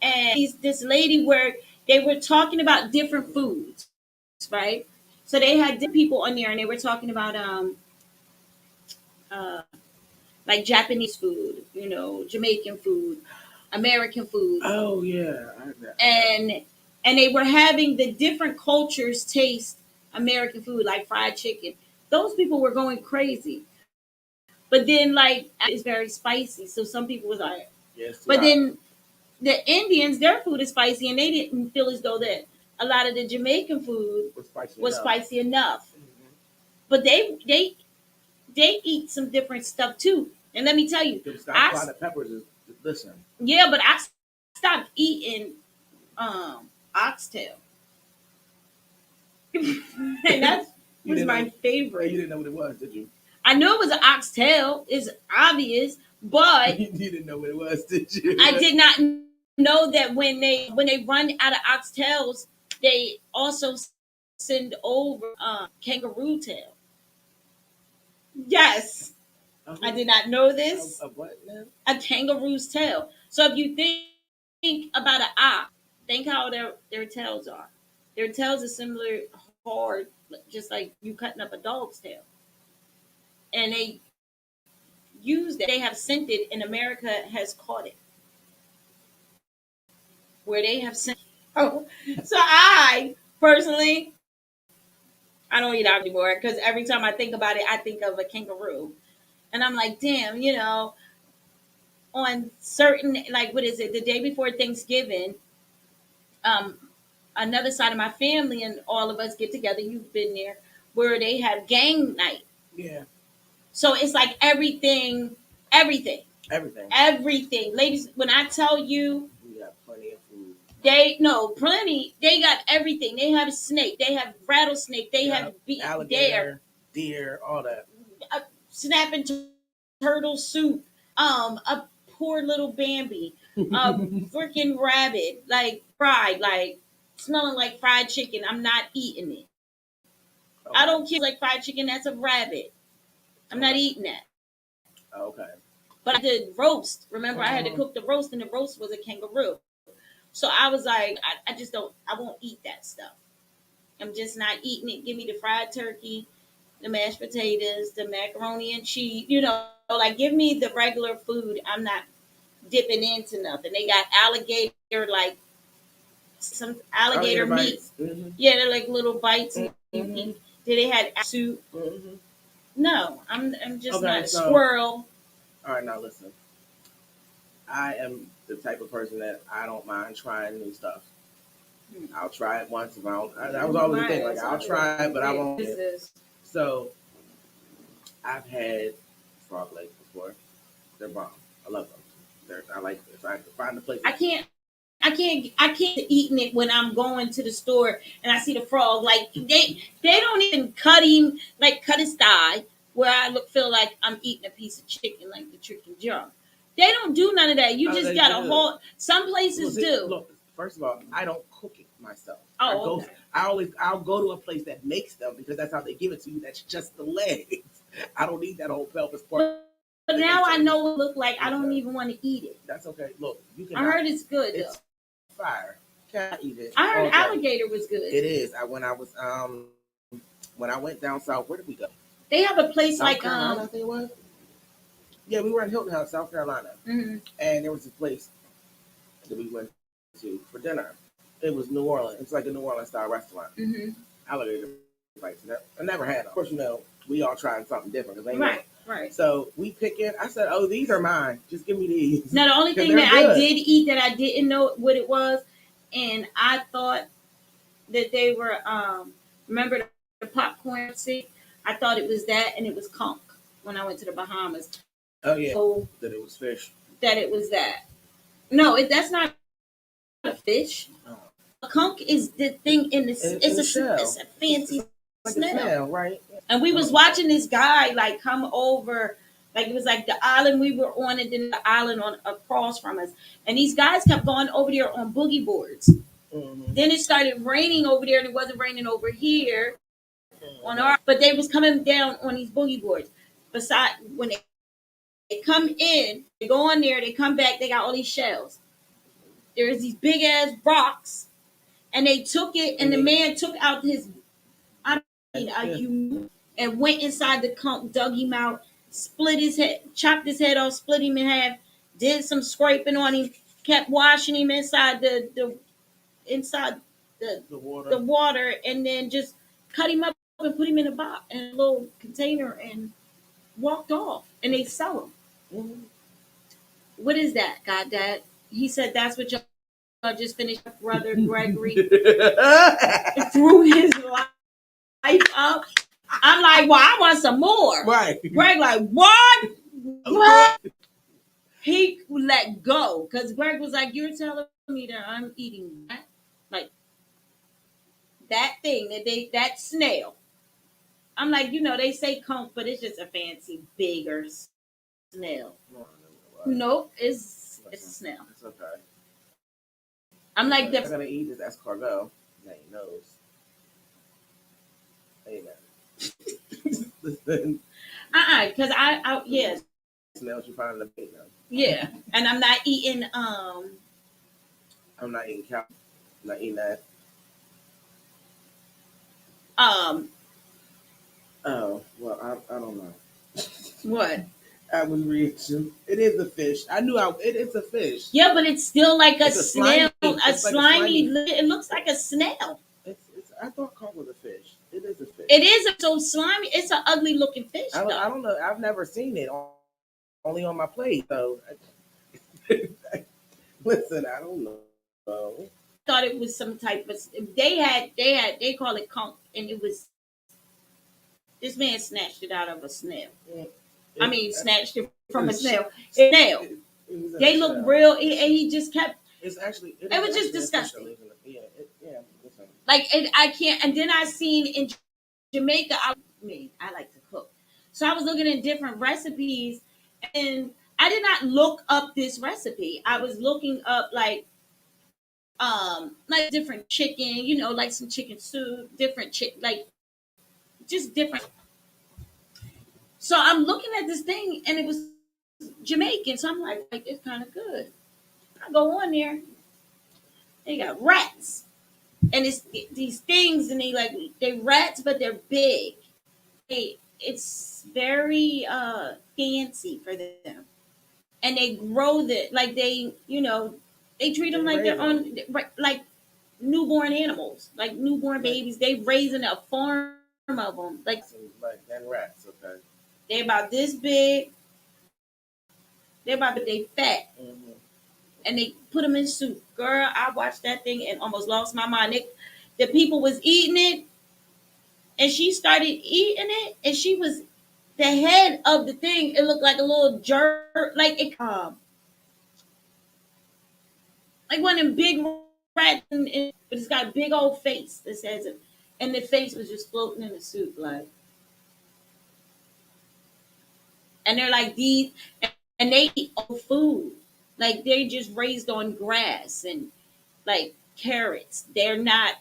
and this lady where they were talking about different foods, right? So they had different people on there, and they were talking about like Japanese food, Jamaican food, American food. Oh yeah, and they were having the different cultures taste American food, like fried chicken. Those people were going crazy, but then like it's very spicy, so some people was like, yes. But then the Indians, their food is spicy, and they didn't feel as though that a lot of the Jamaican food was spicy enough. Mm-hmm. But they eat some different stuff too. And let me tell you, peppers is listen. Yeah, but I stopped eating oxtail, and that was my favorite. You didn't know what it was, did you? I knew it was an oxtail. It's obvious, but you didn't know what it was, did you? I did not know that when they run out of oxtails, they also send over kangaroo tail. Yes. I did not know this. A what now? A kangaroo's tail. So if you think about an ox, think how their tails are. Their tails are similar hard, just like you cutting up a dog's tail. And they use that. They have sent it, and America has caught it. Where they have sent. Oh, so I personally, I don't eat ox anymore because every time I think about it, I think of a kangaroo. And I'm like, damn, on certain, like, what is it, the day before Thanksgiving, another side of my family and all of us get together, you've been there, where they have gang night. Yeah. So it's like everything. Ladies, when I tell you, we got plenty of food. Plenty. They got everything. They have snake. They have rattlesnake. They have alligator, deer, all that. Snapping turtle soup. A poor little Bambi. Freaking rabbit, like fried, like smelling like fried chicken. I'm not eating it. Okay. I don't care like fried chicken. That's a rabbit. I'm not eating that. Okay. But I did roast. Remember, I had to cook the roast, and the roast was a kangaroo. So I was like, I just don't. I won't eat that stuff. I'm just not eating it. Give me the fried turkey, the mashed potatoes, the macaroni and cheese. Like give me the regular food. I'm not dipping into nothing. They got alligator, like some alligator meat. Bites. Mm-hmm. Yeah, they're like little bites. And you Mm-hmm. eat. Did they had soup? Mm-hmm. No, I'm just Okay, not a so squirrel. all right, now listen. I am the type of person that I don't mind trying new stuff. I'll try it once if I don't. That was always the thing. Like I'll try it, but I won't. So I've had frog legs before. They're bomb. I love them. I like if I can find a place. I can't eating it when I'm going to the store and I see the frog. Like they don't even cut him, like cut his thigh where feel like I'm eating a piece of chicken, like the chicken jump. They don't do none of that. You just got a whole. Some places do. Look, first of all, I don't cook it myself. Oh, okay. I'll go to a place that makes them because that's how they give it to you. That's just the legs. I don't need that whole pelvis part. But now I know what it look like. I don't even want to eat it. That's okay. Look, you can. I heard it's good though. It's fire. Can't eat it. I heard alligator was good. It is. When I went down south, where did we go? They have a place South Carolina, I think it was. Yeah, we were in Hilton House, South Carolina, and there was a place that we went to for dinner. It was New Orleans. It's like a New Orleans style restaurant. Alligator bites. I never had them. Of course, we all trying something different because right. So we pick it. I said, "Oh, these are mine. Just give me these." Now the only thing that I did eat that I didn't know what it was, and I thought that they were remember the popcorn seed? I thought it was that, and it was conch when I went to the Bahamas. Oh yeah, so, that it was fish. That it was that. No, that's not a fish. Oh. A conch is the thing in the. It's a shell. It's a fancy snail, right? And we was watching this guy like come over. Like it was like the island we were on, and then the island across from us. And these guys kept going over there on boogie boards. Then it started raining over there, and it wasn't raining over here but they was coming down on these boogie boards. Besides, when they come in, they go on there, they come back, they got all these shells. There's these big ass rocks, and they took it, and the man took out his IQ and went inside the conch, dug him out, split his head, chopped his head off, split him in half, did some scraping on him, kept washing him inside the water, and then just cut him up and put him in a little container and walked off. And they sell them. What is that, God, Dad? He said that's what y'all just finished. Brother Gregory threw his life up. I'm like, well, I want some more. Right. Greg like, what? He let go because Greg was like, you're telling me that I'm eating that, like that thing that snail. I'm like, they say conch, but it's just a fancy bigger snail. Nope, it's a snail. It's okay. I'm like, I'm gonna eat this escargot. Now he knows. Amen. Listen. Because I yes. Snails you find in the bait now. Yeah, and I'm not eating. I'm not eating cow. I'm not eating that. Oh well, I don't know. What? I was reaching. It is a fish. I knew it's a fish. Yeah, but it's still like a snail. A slimy. It looks like a snail. I thought conch was a fish. It is a fish. It is so slimy. It's an ugly looking fish. I don't know. I've never seen it. Only on my plate. So listen, I don't know. I thought it was some type of. They call it conch, and it was. This man snatched it out of a snail. Snatched it from a snail. Snail. They look real, and he just kept. It's actually. It was just disgusting. Yeah. I can't. And then I seen in Jamaica. I like to cook, so I was looking at different recipes, and I did not look up this recipe. I was looking up like different chicken, like some chicken soup, different just different. So I'm looking at this thing, and it was Jamaican. So I'm like it's kind of good. I go on there. They got rats, and it's these things, and they rats, but they're big. It's very fancy for them, and they grow that like they treat them like they're on like newborn animals, like newborn babies. They raising a farm of them. Like Like and rats, okay. they about this big. They're about to they fat. Mm-hmm. And they put them in soup. Girl, I watched that thing and almost lost my mind. The people was eating it, and she started eating it, and she was the head of the thing. It looked like a little jerk, like one of them big rats, but it's got a big old face that says it, and the face was just floating in the soup, like. And they're like these, and they eat old food, like they're just raised on grass and like carrots. They're not.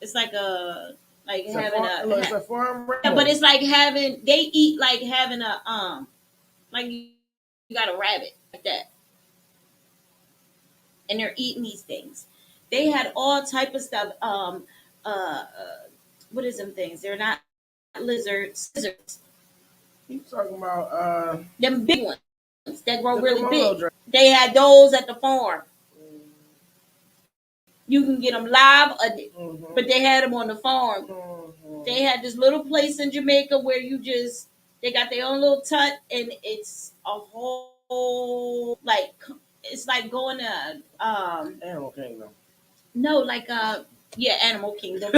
It's like It's having it's a farm yeah, but animal. it's like having they eat like having a like you got a rabbit like that, and they're eating these things. They had all type of stuff. What is them things? They're not lizards. Scissors. You talking about Them big ones that grow the really Komodo big. dragon? They had those at the farm. You can get them live, Mm-hmm. but they had them on the farm. Mm-hmm. They had this little place in Jamaica where they got their own little tut, and it's a whole like it's like going to Animal Kingdom. no like yeah, Animal Kingdom.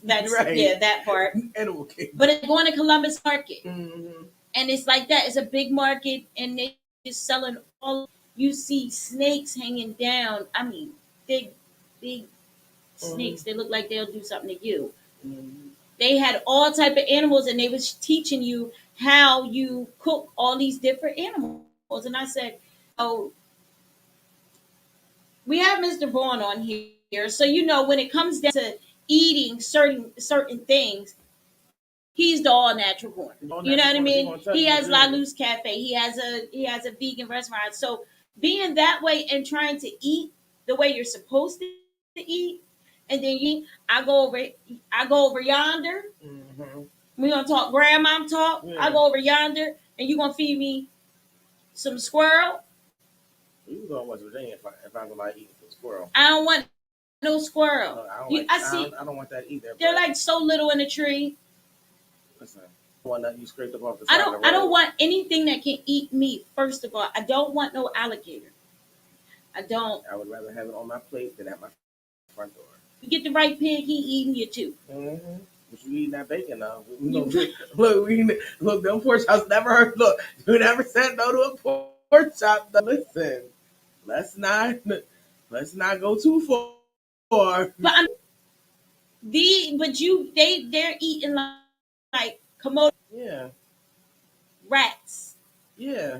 That's right. Yeah, that part. Animal Kingdom. But it's going to Columbus Market, Mm-hmm. and it's like that. It's a big market, and they just selling all. You see snakes hanging down. I mean, big snakes. They look like they'll do something to you. Mm-hmm. They had all type of animals, and they was teaching you how you cook all these different animals. And I said, oh, we have Mr. Vaughn on here, so when it comes down to eating certain things, he's the all natural born. You know what I mean? He has La Luz Cafe. He has a vegan restaurant. So being that way and trying to eat the way you're supposed to eat, and then I go over yonder. Mm-hmm. We gonna talk grandmom talk. Yeah. I go over yonder, and you gonna feed me some squirrel. You can go in West Virginia if I'm gonna eat some squirrel. I don't want no squirrel. No, I don't want that either. They're like so little in the tree. Listen, one that you scraped up off the I side of the don't. road. I don't want anything that can eat meat. First of all, I don't want no alligator. I don't. I would rather have it on my plate than at my front door. You get the right pig, he eating you too. Mm-hmm. But you eating that bacon though? Look, them pork chops never heard. Look, you never said no to a pork chop. Though. Listen, let's not go too far. But they're eating like Komodo Yeah, rats. yeah.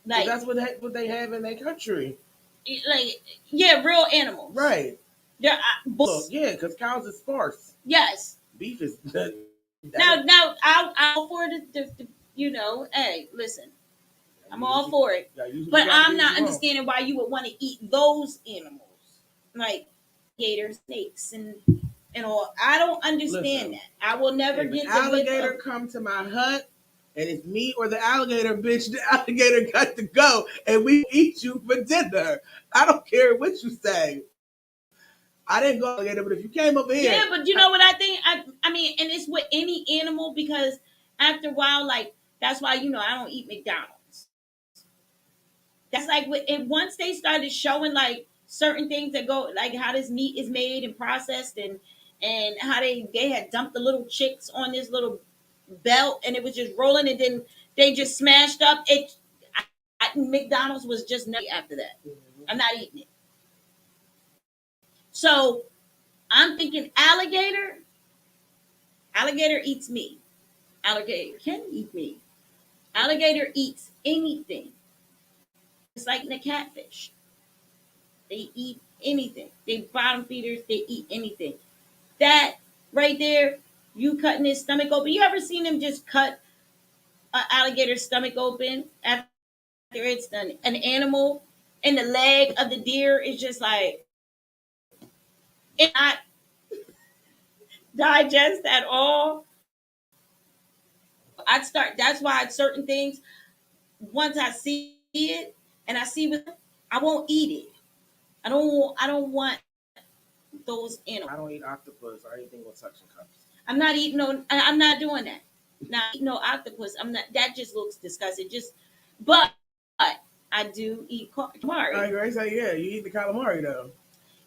Like That's what they have in their country. like yeah, real animals. Right. They're Look, yeah, because cows is sparse. yes. Beef is. Now I'll for the hey, listen, I'm all for it. But I'm not understanding why you would want to eat those animals. Like gators, snakes, and all. I don't understand that. I will never get the alligator come to my hut and it's me or the alligator, bitch. The alligator got to go and we eat you for dinner. I don't care what you say. I didn't go alligator, but if you came over here. Yeah, but you know what I think? I mean, and it's with any animal because after a while, like, that's why, I don't eat McDonald's. That's like, and once they started showing, like, certain things that go, like, how this meat is made and processed and how they had dumped the little chicks on this little belt and it was just rolling and then they just smashed up. McDonald's was just nothing after that. I'm not eating it. So I'm thinking alligator eats me. Alligator can eat me. Alligator eats anything. It's like the catfish. They eat anything. They bottom feeders. They eat anything. That right there, you cutting his stomach open. You ever seen them just cut an alligator's stomach open after it's done? An animal and the leg of the deer is just like it not digest at all. That's why certain things, once I see it and I see what I won't eat it. I don't want those I animals. don't eat octopus or anything with suction cups. I'm not eating no. I'm not doing that. Not eating no octopus. I'm not. That just looks disgusting. Just, but I do eat I calamari. agree. So yeah, you eat the calamari though.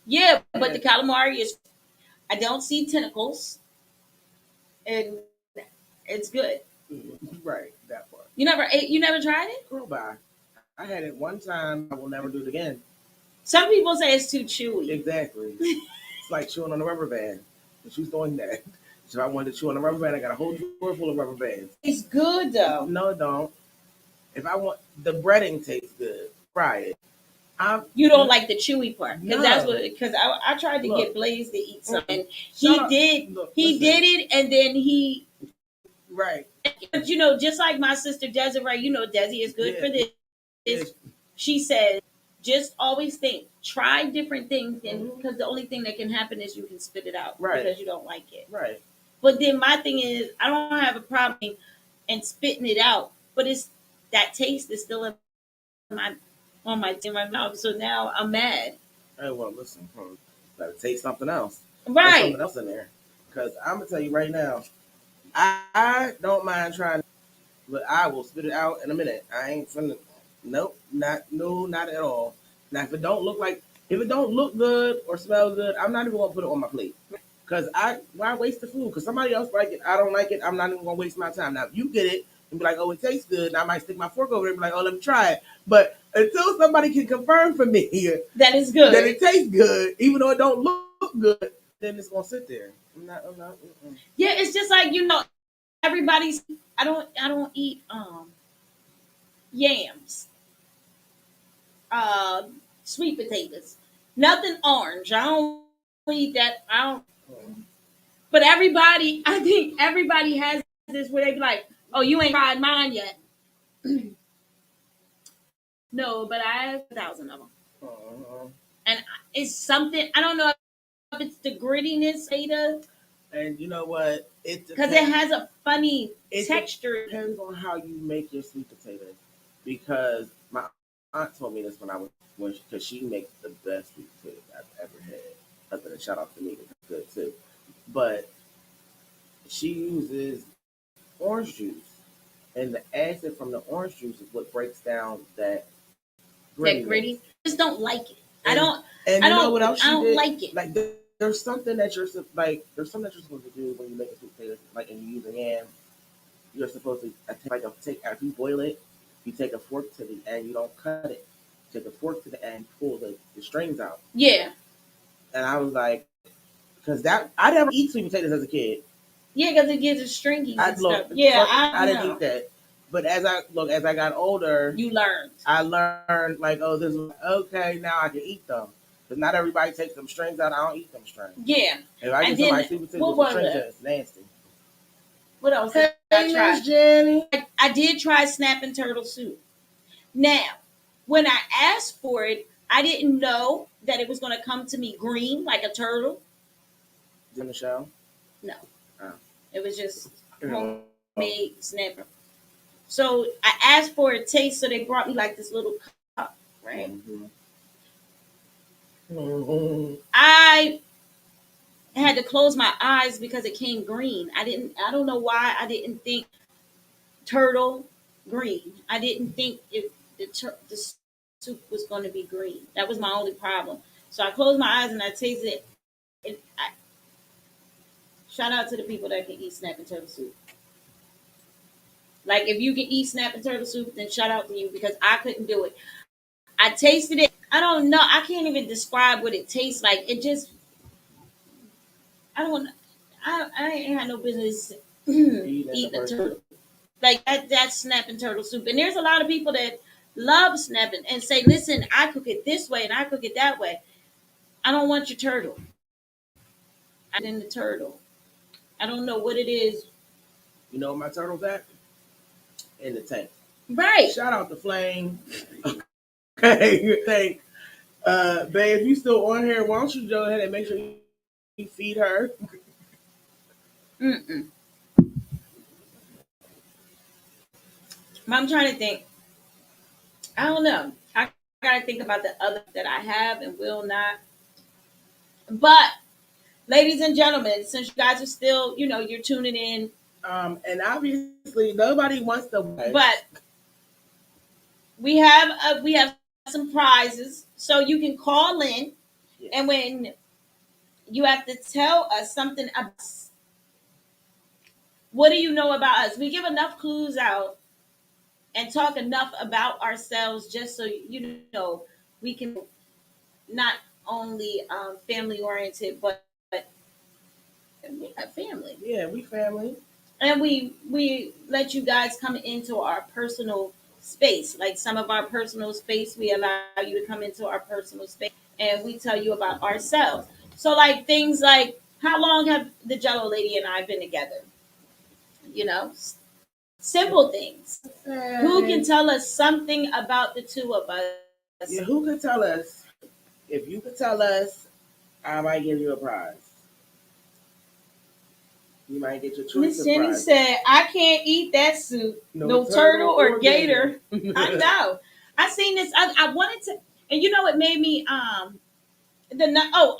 Yeah, but the calamari is. I don't see tentacles, and it's good. Right, that part. You never ate. You never tried it. Girl, bye. I had it one time. I will never do it again. Some people say it's too chewy. Exactly. It's like chewing on a rubber band. And she's doing that. So if I wanted to chew on a rubber band, I got a whole drawer full of rubber bands. It's good though. No, it don't. If I want the breading tastes good, fry it. I'm You don't like the chewy part because No. that's what. Because I tried to Look. get Blaze to eat something. Shut He up. did. Look, He listen. did it, and then he. Right. But you know, just like my sister Desiree, you know, Desi is good Yeah. for this. Yes. She says, just always think, try different things, and Mhm. because the only thing that can happen is you can spit it out Right. because you don't like it. Right. But then my thing is, I don't have a problem in spitting it out, but it's that taste is still my in my mouth. So now I'm mad. Hey, well, listen. Better take something else. There's Right. something else in there. Because I'm gonna tell you right now, I don't mind trying, but I will spit it out in a minute. I ain't finna. Nope, not at all. Now, if it don't look good or smell good, I'm not even gonna put it on my plate. Cause why waste the food? Cause somebody else like it, I don't like it. I'm not even gonna waste my time. Now, if you get it and be like, oh, it tastes good, and I might stick my fork over it and be like, oh, let me try it. But until somebody can confirm for me That is good. that it tastes good, even though it don't look good, then it's gonna sit there. I'm not. Yeah, it's just like everybody's. I don't eat yams, uh, sweet potatoes, nothing orange. I don't eat that. I don't. But everybody, I think everybody has this where they be like, "Oh, you ain't tried mine yet." No, but I have 1,000 of them, and it's something I don't know if it's the grittiness, Ada, And you know what? because it has a funny texture. Depends on how you make your sweet potatoes. Because my aunt told me this because she makes the best sweet potatoes I've ever had. Other than shout out to me, it's good too. But she uses orange juice, and the acid from the orange juice is what breaks down that That grittiness. gritty, I just don't like it. And, I don't. And I you know don't. what else I she don't did? like it. Like there's something that you're supposed to do when you make a sweet potato, like and you use a yam. You're supposed to take after you boil it, you take a fork to the end, you don't cut it. Take a fork to the end, pull the strings out. Yeah. And I was like, because that I never eat sweet potatoes as a kid. Yeah, because it gives it stringy and stuff. I didn't eat that. But as I got older, you learned. I learned like, oh, this is okay. Now I can eat them. But not everybody takes them strings out. I don't eat them strings. Yeah. If I get somebody sweet potatoes with strings, it's nasty. What else? Hey, Miss Jenny. I did try snapping turtle soup. Now, when I asked for it, I didn't know that it was going to come to me green like a turtle. In the show? No. Oh. It was just homemade snapper. So I asked for a taste, so they brought me like this little cup, right? Mm-hmm. I had to close my eyes because it came green. I don't know why I didn't think turtle green. I didn't think the soup was going to be green. That was my only problem. So I closed my eyes and I tasted it. Shout out to the people that can eat snap and turtle soup. Like if you can eat snap and turtle soup, then shout out to you because I couldn't do it. I tasted it. I don't know. I can't even describe what it tastes like. It just, I don't. I ain't had no business eating a turtle. Like that's snapping turtle soup. And there's a lot of people that love snapping and say, listen, I cook it this way and I cook it that way. I don't want your turtle. I'm in the turtle. I don't know what it is. You know where my turtle's at? In the tank. Right. Shout out to Flame. Okay, tank. Babe, if you still on here, why don't you go ahead and make sure you feed her? Mm-mm. I'm trying to think. I don't know. I gotta think about the other that I have and will not. But ladies and gentlemen, since you guys are still, you're tuning in. And obviously nobody wants to win. But we have some prizes, so you can call in, Yes. and when you have to tell us something about us. What do you know about us? We give enough clues out and talk enough about ourselves just so we can not only family oriented, but we have family. Yeah, we family. And we let you guys come into our personal space. Like some of our personal space, we allow you to come into our personal space, and we tell you about ourselves. So like things like, how long have the Jellolady and I been together? You know, simple things. Who can tell us something about the two of us? Yeah, who could tell us? If you could tell us, I might give you a prize. You might get your choice Miss of Jenny prize. said, "I can't eat that soup. No turtle or gator." I know. I seen this. I wanted to, and it made me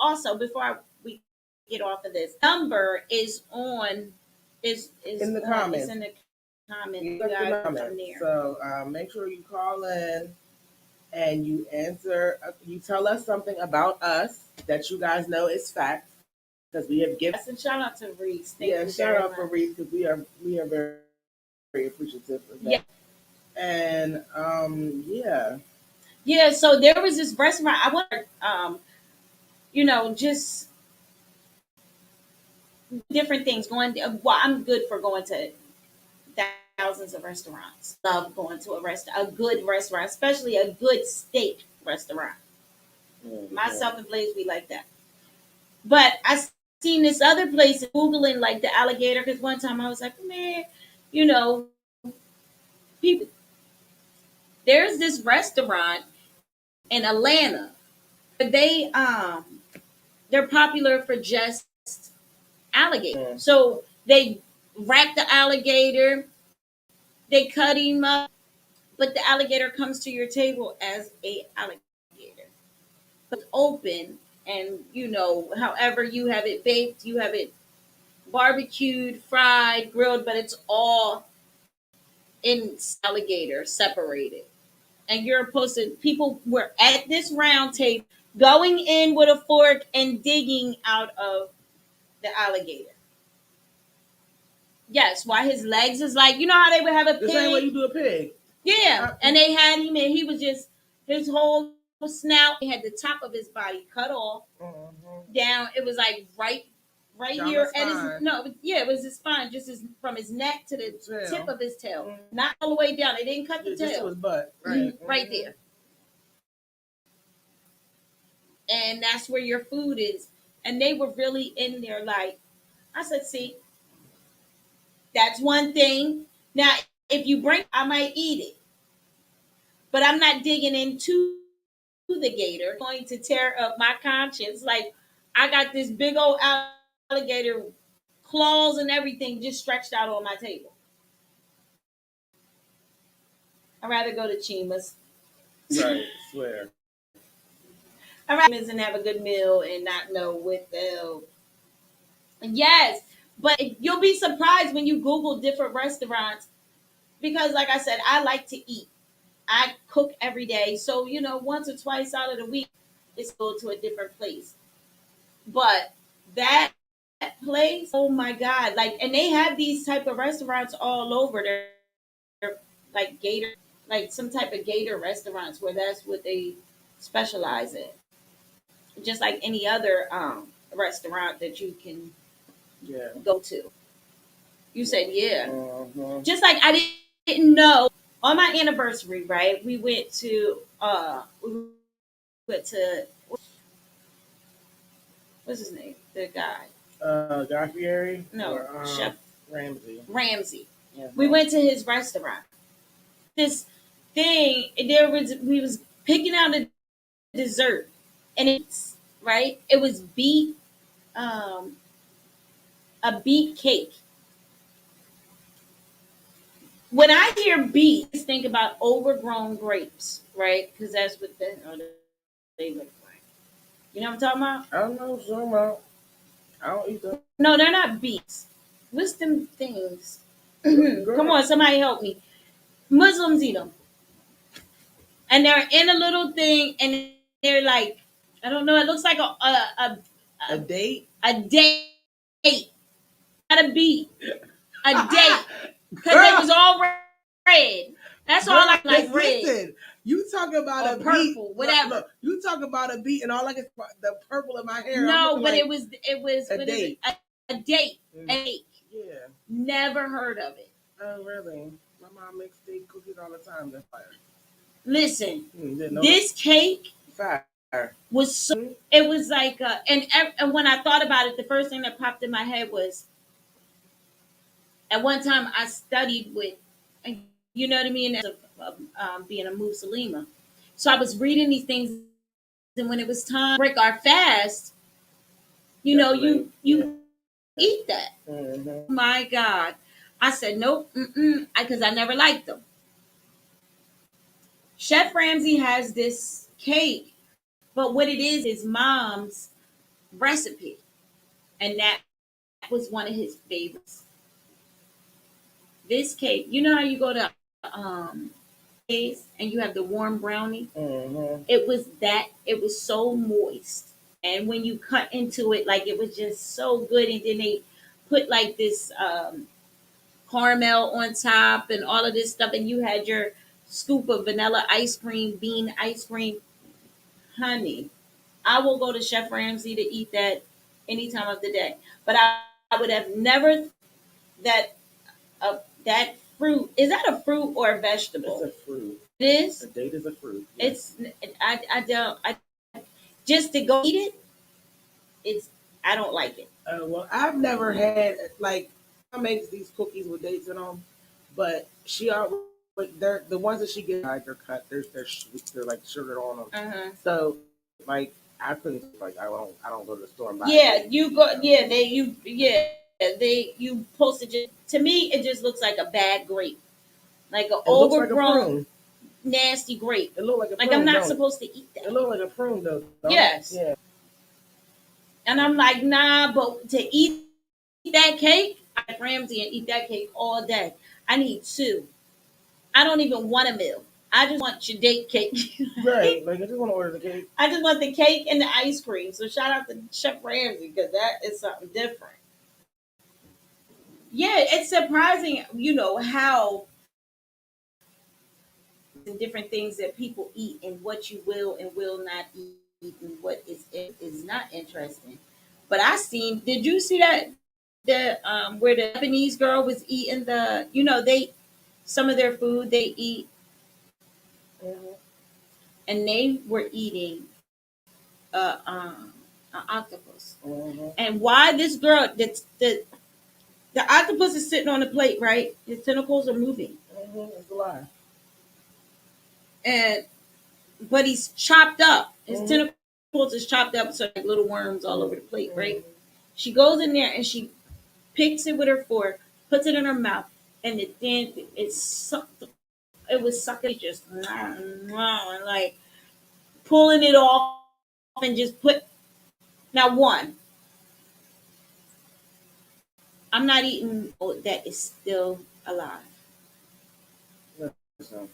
also before we get off of this, number is on is in the on, comments. It's in the comments. You You got the guys comments. from there. So make sure you call in and you answer. You tell us something about us that you guys know is fact, because we have given. Yes, and shout out to Reese. Thank Yeah, you shout very out for much. Reese, because we are very, very appreciative of that. Yeah. And yeah. Yeah, so there was this restaurant. I went, just different things going. Well, I'm good for going to thousands of restaurants. Love going to a good restaurant, especially a good steak restaurant. Mm-hmm. Myself and Blaze, we like that. But I seen this other place googling like the alligator, because one time I was like, man, you know, people. There's this restaurant in Atlanta. They're popular for just alligator. Mm-hmm. So they wrap the alligator, they cut him up, but the alligator comes to your table as a alligator. But it's open, and however you have it baked, you have it barbecued, fried, grilled, but it's all in alligator separated. And you're supposed to, people were at this round table going in with a fork and digging out of the alligator. Yes, why his legs is like, how they would have a pig. The same way you do a pig. Yeah, and they had him, and he was just his whole snout. He had the top of his body cut off down. It was like right down here at his it was his spine, just from his neck to the tip of his tail, not all the way down. They didn't cut the tail, just to his butt, right, right there, and that's where your food is. And they were really in there, like I said, see, that's one thing. Now, if you bring, I might eat it, but I'm not digging into the gator. Going to tear up my conscience. Like, I got this big old alligator claws and everything just stretched out on my table. I'd rather go to Chima's. Right, swear. I'd rather Chima's and have a good meal and not know what the hell. Yes, but you'll be surprised when you Google different restaurants, because, like I said, I like to eat. I cook every day, so once or twice out of the week, it's go to a different place. But that place, oh my god! Like, and they have these type of restaurants all over. They're like gator, like some type of gator restaurants where that's what they specialize in. Just like any other restaurant that you can go to. You said yeah. Just like I didn't know on my anniversary, right? We went to what's his name? The guy. Guy Fieri? No, or, Chef Ramsay. We went to his restaurant. This thing, we was picking out a dessert, and it's right. It was a beet cake. When I hear beet, I just think about overgrown grapes, right? Because that's what they look like. You know what I'm talking about? I don't know, so about. I don't eat them. No, they're not beets. What's them things? Girl. Come on, somebody help me. Muslims eat them, and they're in a little thing, and they're like, I don't know. It looks like A date? a date, not a beet, a date, because it was all red. That's all I like. Red. Listen, you talk about or a purple, beat, whatever. Look, you talk about a beat, and all I get the purple in my hair. No, but like it was a date. A date. Mm. A date. Yeah. Never heard of it. Oh, really? My mom makes steak cookies all the time. That's fire. Listen, this cake fire was so. It was like, and when I thought about it, the first thing that popped in my head was, at one time I studied with, you know what I mean, as being a Muslima. So I was reading these things, and when it was time to break our fast, you know, you eat that. Mm-hmm. My God. I said, nope, because I never liked them. Chef Ramsay has this cake, but what it is mom's recipe. And that was one of his favorites. This cake, you know how you go to and you have the warm brownie? Mm-hmm. It was so moist. And when you cut into it, like it was just so good. And then they put like this caramel on top and all of this stuff, and you had your scoop of vanilla ice cream, bean ice cream. Honey, I will go to Chef Ramsay to eat that any time of the day. But I would have never that that fruit, is that a fruit or a vegetable? It's a fruit. It is. A date is a fruit. Yes. It's I don't just to go eat it. It's I don't like it. Well, I've never had like I makes these cookies with dates in them, but she always they're the ones that she gets like they're cut. They're sweet. They're like sugared on them. Uh-huh. So like I couldn't like I don't go to the store and buy. Yeah, you go. Yeah, they you posted it. To me, it just looks like a bad grape, like an overgrown, like nasty grape. It looked like a prune. Like I'm not supposed to eat that. It looked like a prune though. Yes. Yeah. And I'm like, nah, but to eat that cake, I like Ramsay and eat that cake all day. I need two. I don't even want a meal. I just want your date cake. Right. Like I just want to order the cake. I just want the cake and the ice cream. So shout out to Chef Ramsay because that is something different. Yeah, it's surprising, how different things that people eat and what you will and will not eat and what is not interesting. But did you see that where the Japanese girl was eating some of their food they eat, Mm-hmm. and they were eating an octopus. Mm-hmm. And why this girl the octopus is sitting on the plate, right? His tentacles are moving. Mm-hmm. It's a lie. But he's chopped up. His Mm-hmm. tentacles is chopped up, so like little worms all over the plate, right? She goes in there and she picks it with her fork, puts it in her mouth, and it was sucking just and like pulling it off and just put. Now one, I'm not eating that is still alive. So,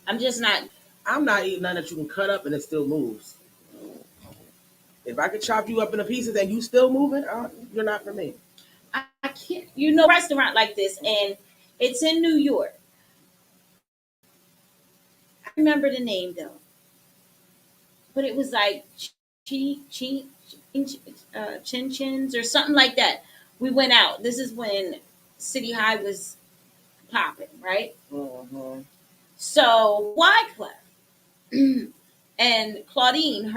I'm just not. I'm not eating nothing that you can cut up and it still moves. If I could chop you up into pieces and you still moving, you're not for me. I can't. Restaurant like this, and it's in New York. I remember the name though, but it was like Chin Chins or something like that. We went out. This is when City High was popping, right? Mm-hmm. So Wyclef and Claudine,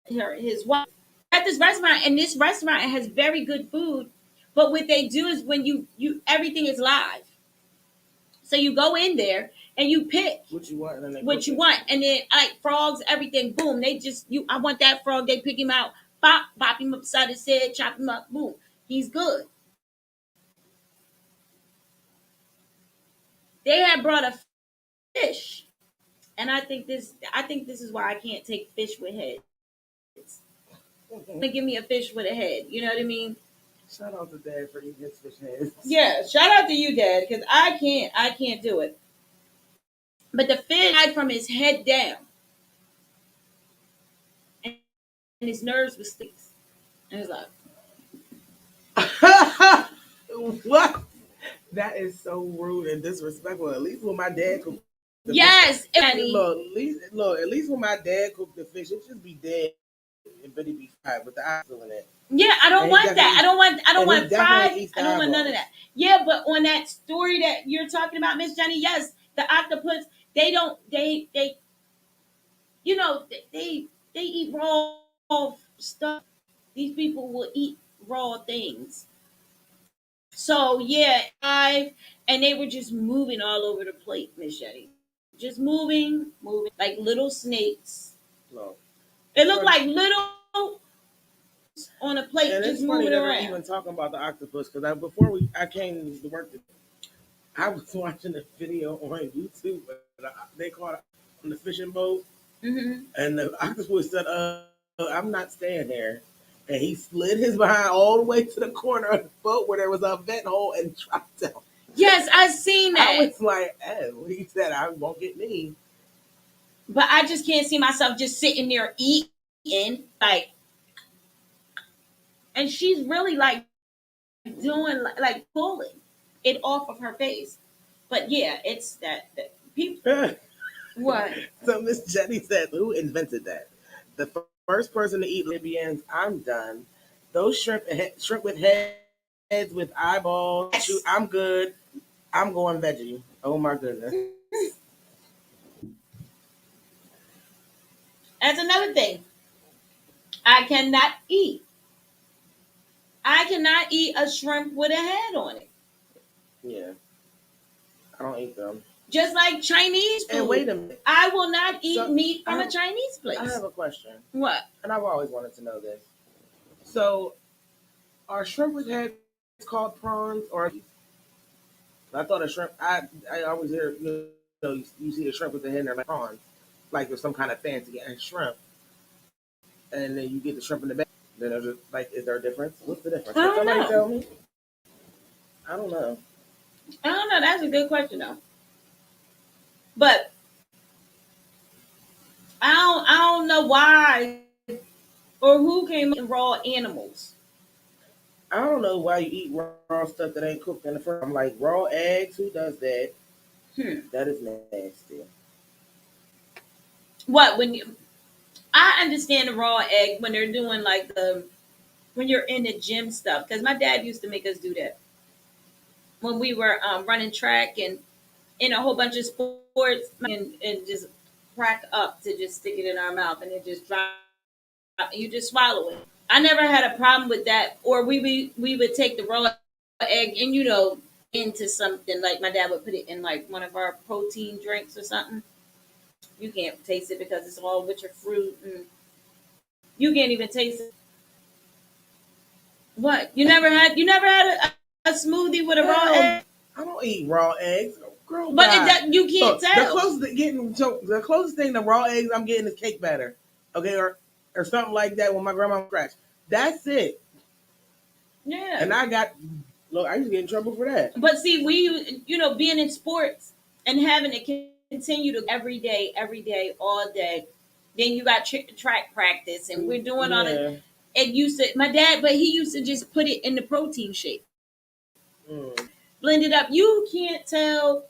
his wife, at this restaurant, and this restaurant has very good food. But what they do is when you everything is live, so you go in there and you pick what you want, and then like frogs, everything, boom. They just I want that frog. They pick him out, bop him upside his head, chop him up, boom. He's good. They had brought a fish, and I think this is why I can't take fish with heads. They give me a fish with a head. You know what I mean? Shout out to Dad for eating his fish heads. Yeah, shout out to you, Dad, because I can't do it. But the fish died from his head down, and his nerves was sticks. And it's like, What? That is so rude and disrespectful. At least when my dad cooked the fish, yes, Eddie. at least when my dad cooked the fish, it should be dead and Betty be fried with the eyes still in it. Yeah, I don't And he want that. I definitely don't want. I don't and he want fried. definitely eats the I don't want none of eyeballs. that. Yeah, but on that story that you're talking about, Miss Jenny, yes, the octopus. They don't. They. You know, they eat raw stuff. These people will eat raw things. So yeah, and they were just moving all over the plate, Miss Jenny. Just moving like little snakes. No. It It's looked funny. like little on a plate, And just it's funny moving that we're around. even talking about the octopus because before I came to work, I was watching a video on YouTube. They caught it on the fishing boat, Hmm. and the octopus said, I'm not staying here." And he slid his behind all the way to the corner of the boat where there was a vent hole and dropped down. Yes, I've seen I that. was like, "Oh," he said, "I won't get me." But I just can't see myself just sitting there eating like, and she's really like doing like pulling it off of her face. But yeah, it's that people. What? So Miss Jenny said, "Who invented that? The first person to eat Libyans. I'm done. Those shrimp with heads with eyeballs. Shoot, Yes. I'm good. I'm going veggie. Oh my goodness." That's another thing. I cannot eat. I cannot eat a shrimp with a head on it. Yeah, I don't eat them. Just like Chinese And wait food. a minute. I will not eat So meat from I, a Chinese I place. have a question, What? and I've always wanted to know this. So, are shrimp with heads called prawns, or I thought a shrimp? I always hear you see the shrimp with the head and they're like prawns, like there's some kind of fancy shrimp, and then you get the shrimp in the bag. Then there's like, is there a difference? What's the difference? I Can don't somebody know. tell me? I don't know. I don't know. That's a good question though. But I don't know why or who came up with raw animals. I don't know why you eat raw stuff that ain't cooked in the first. I'm like raw eggs. Who does that? Hmm. That is nasty. What when you? I understand the raw egg when they're doing like the when you're in the gym stuff because my dad used to make us do that when we were running track and in a whole bunch of sports and just crack up to just stick it in our mouth and it just drop. You just swallow it. I never had a problem with that. Or we would take the raw egg and into something like my dad would put it in like one of our protein drinks or something. You can't taste it because it's all with your fruit and you can't even taste it. What? You never had a smoothie with a raw Hell, egg? I don't eat raw eggs. Girl, But bye. you can't Look, the tell. closest the closest thing to raw eggs I'm getting is cake batter, okay, or something like that when my grandma scratched. That's it. Yeah. And I used to get in trouble for that. But see, being in sports and having to continue to every day, all day. Then you got track practice, and we're doing all it. Yeah. It used to my dad, but he used to just put it in the protein shake, Mm. blend it up. You can't tell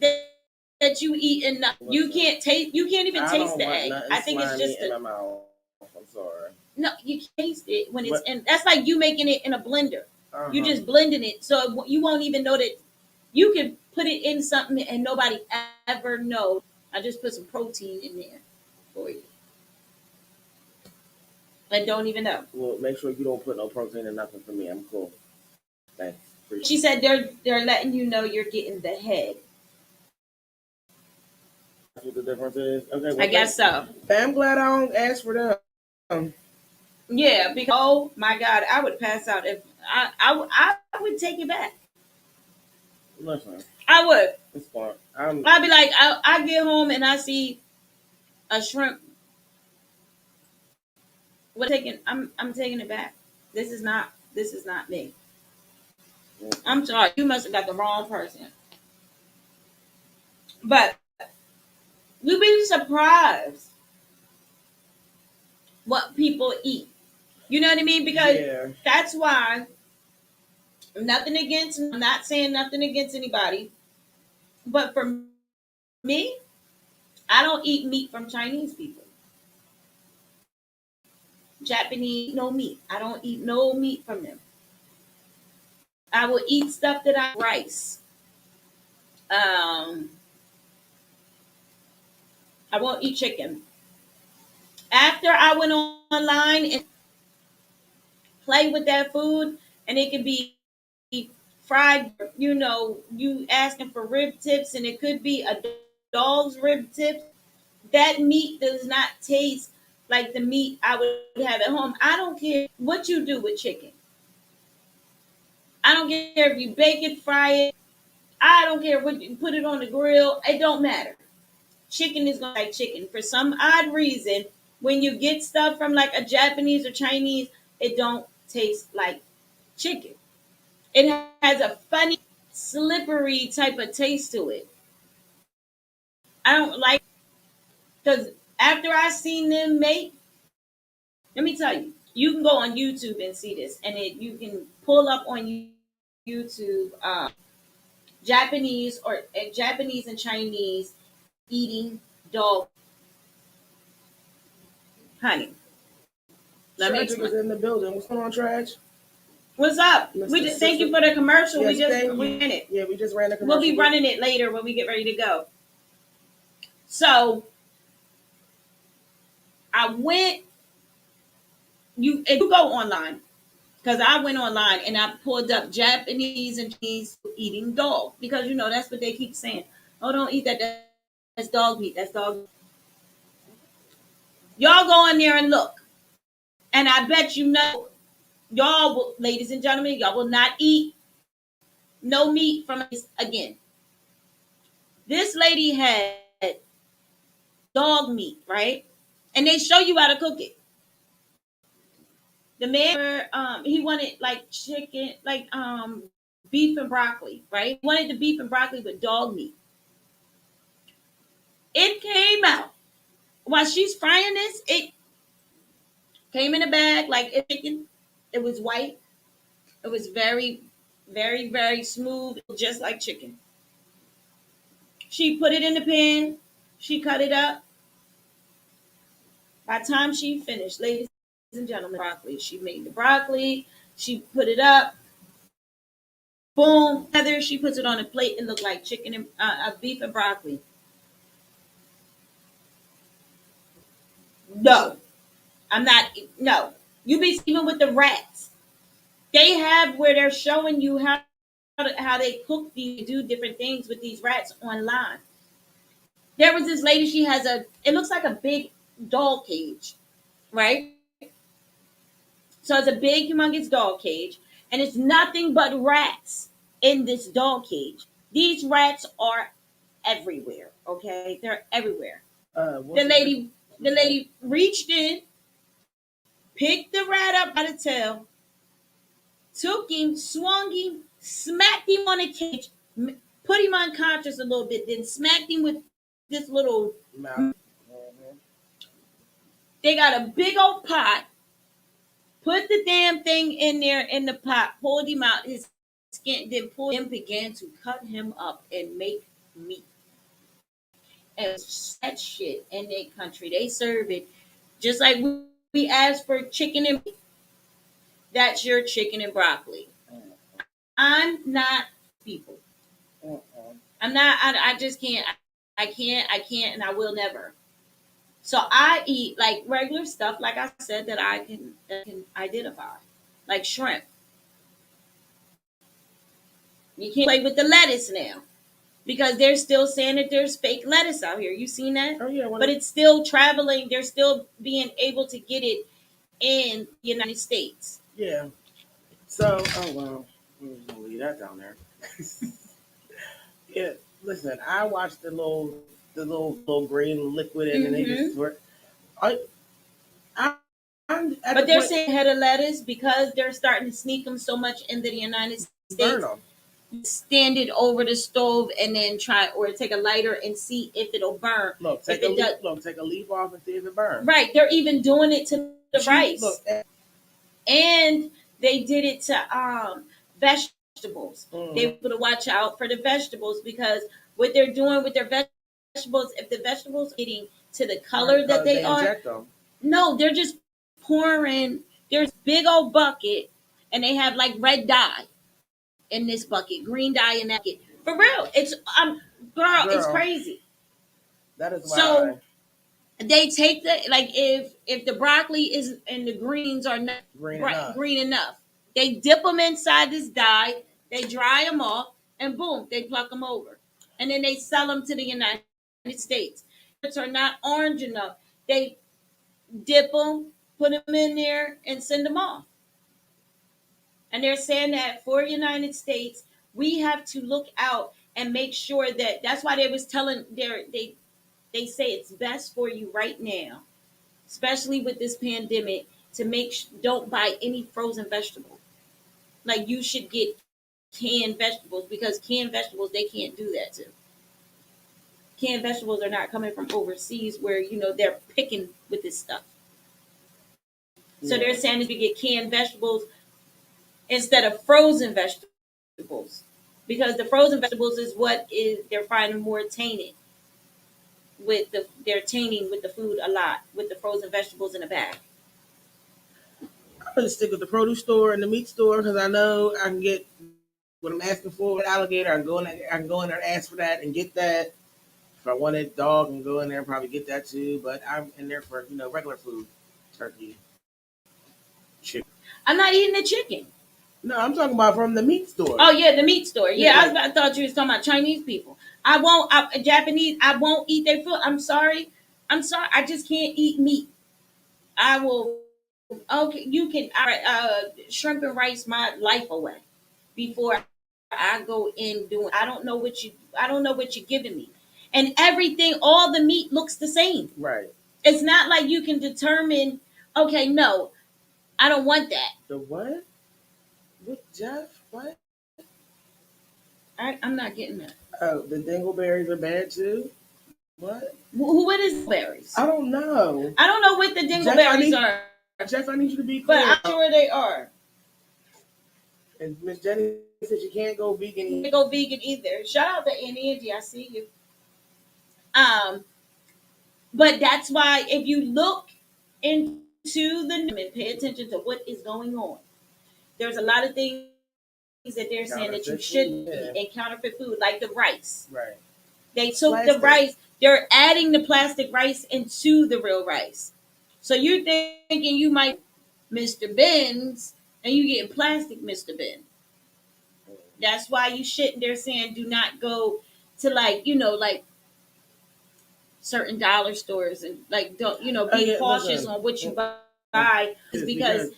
that you eat enough. You Listen, can't taste. You can't even I taste don't the want egg. nothing I think it's slimy just in my mouth. I'm sorry. no. You can taste it when it's But in. That's like you making it in a blender. You uh-huh. just blending it, so you won't even know that you can put it in something and nobody ever know. I just put some protein in there for you and don't even know. Well, make sure you don't put no protein in nothing for me. I'm cool. Thanks. She said they're letting you know you're getting the head. That's what the difference is. Okay, well, I guess so. I'm glad I don't ask for them. Yeah, because oh my God, I would pass out if I would take it back. Listen, I would. it's fine. I'd be like, I get home and I see a shrimp. What taking? I'm taking it back. This is not This is not me. I'm sorry, you must have got the wrong person. But you'd be surprised what people eat. You know what I mean? Because that's why nothing against, I'm not saying nothing against anybody, but for me, I don't eat meat from Chinese people. Japanese, no meat. I don't eat no meat from them. I will eat stuff that I rice. Um, I won't eat chicken. After I went online and play with that food, and it could be fried, you asking for rib tips, and it could be a dog's rib tip. That meat does not taste like the meat I would have at home. I don't care what you do with chicken. I don't care if you bake it, fry it. I don't care what you put it on the grill. It don't matter. Chicken is going to like chicken. For some odd reason, when you get stuff from like a Japanese or Chinese, it don't taste like chicken. It has a funny, slippery type of taste to it. I don't like, because after I seen them make, let me tell you, you can go on YouTube and see this, and you can pull up on YouTube Japanese and Chinese eating dog. Honey, let me Tragic is explain. in the building. What's going on, Trag? What's up? Mr. Thank you for the commercial. Yes, We ran it. Yeah, we just ran the commercial. We'll be running it later when we get ready to go. So I went. If you go online, because I went online and I pulled up Japanese and Chinese eating dog, because that's what they keep saying. Oh, don't eat that. That's dog meat. That's dog meat. Y'all go in there and look, and I bet y'all will, ladies and gentlemen, y'all will not eat no meat from this again. This lady had dog meat, right? And they show you how to cook it. The man, he wanted like chicken, like beef and broccoli, right? He wanted the beef and broccoli with dog meat. It came out while she's frying this. It came in a bag like a chicken. It was white. It was very, very, very smooth, just like chicken. She put it in the pan. She cut it up. By the time she finished, ladies and gentlemen, broccoli. She made the broccoli. She put it up. Boom. Heather, she puts it on a plate and look like chicken and beef and broccoli. No, I'm not. No, you be even with the rats. They have where they're showing you how they cook these, do different things with these rats online. There was this lady. She has it looks like a big dog cage, right? So it's a big, humongous dog cage, and it's nothing but rats in this dog cage. These rats are everywhere. Okay, they're everywhere. The lady reached in, picked the rat up by the tail, took him, swung him, smacked him on the cage, put him unconscious a little bit, then smacked him with this little mouth. Mm-hmm. They got a big old pot. Put the damn thing in there in the pot, pulled him out his skin, then pulled him, began to cut him up and make meat. And that shit in their country, they serve it just like we ask for chicken and meat. That's your chicken and broccoli. I'm not people. I'm not. I just can't. I can't, and I will never. So I eat like regular stuff, like I said, that I can identify, like shrimp. You can't play with the lettuce now because they're still saying that there's fake lettuce out here. You seen that? Oh yeah. But it's still traveling. They're still being able to get it in the United States. Yeah. So, oh well, I'm gonna leave that down there. Yeah. Listen, I watched the little green liquid, and then they just I, But they're saying head of lettuce because they're starting to sneak them so much into the United States. Burn them. Stand it over the stove and then try or take a lighter and see if it'll burn. Look, take a leaf off and see if it burns. Right, they're even doing it to the rice. Look, and they did it to vegetables. They put to watch out for the vegetables because what they're doing with their vegetables, if the vegetables are getting to the color that they are, no, they're just pouring. There's big old bucket, and they have like red dye in this bucket, green dye in that bucket. For real, it's girl, it's crazy. That is why. So they take the if the broccoli is and the greens are not green enough, they dip them inside this dye. They dry them off, and boom, they pluck them over, and then they sell them to the United States. If are not orange enough, they dip them, put them in there, and send them off. And they're saying that for United States, we have to look out and make sure that that's why they was telling they say it's best for you right now, especially with this pandemic, to don't buy any frozen vegetables. Like you should get canned vegetables because canned vegetables they can't do that too. Canned vegetables are not coming from overseas where they're picking with this stuff. So they're saying if you get canned vegetables instead of frozen vegetables, because the frozen vegetables is what is they're finding more tainted they're tainting with the food a lot with the frozen vegetables in a bag. I'm gonna stick with the produce store and the meat store because I know I can get what I'm asking for with alligator. I can go in there and ask for that and get that. If I wanted dog, I can go in there and probably get that too. But I'm in there for regular food, turkey, chicken. I'm not eating the chicken. No, I'm talking about from the meat store. Oh yeah, the meat store. Yeah, I thought you was talking about Chinese people. Japanese. I won't eat their food. I'm sorry. I just can't eat meat. I will. Okay, you can. Shrimp and rice my life away before I go in doing. I don't know what you're giving me, and everything. All the meat looks the same. Right. It's not like you can determine. Okay, no, I don't want that. The what? With Jeff? What? I'm not getting that. Oh, the dingleberries are bad too? What? What is berries? I don't know. I don't know what the dingleberries are. Jeff, I need you to be clear. But I'm sure they are. And Miss Jenny said you can't go vegan. You can't go vegan either. Shout out to Angie. I see you. But that's why if you look into the pay attention to what is going on. There's a lot of things that they're saying that you shouldn't eat in counterfeit food, like the rice. Right. They took the rice. They're adding the plastic rice into the real rice. So you're thinking you might Mr. Ben's and you getting plastic Mr. Ben. That's why you shouldn't. They're saying do not go to like certain dollar stores and don't be cautious on what you buy because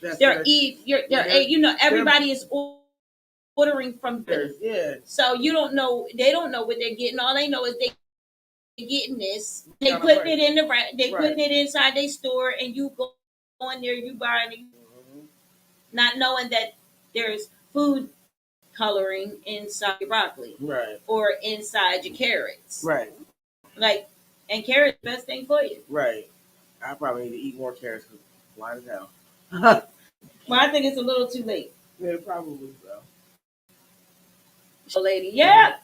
everybody is ordering from them. Yeah. So you don't know. They don't know what they're getting. All they know is they getting this. They putting it in putting it inside their store, and you go in there, you buying it, not knowing that there's food coloring inside your broccoli, right, or inside your carrots, right. And carrots best thing for you, right. I probably need to eat more carrots. Blind as hell. Well, I think it's a little too late. Yeah, probably so. Jellolady, yeah,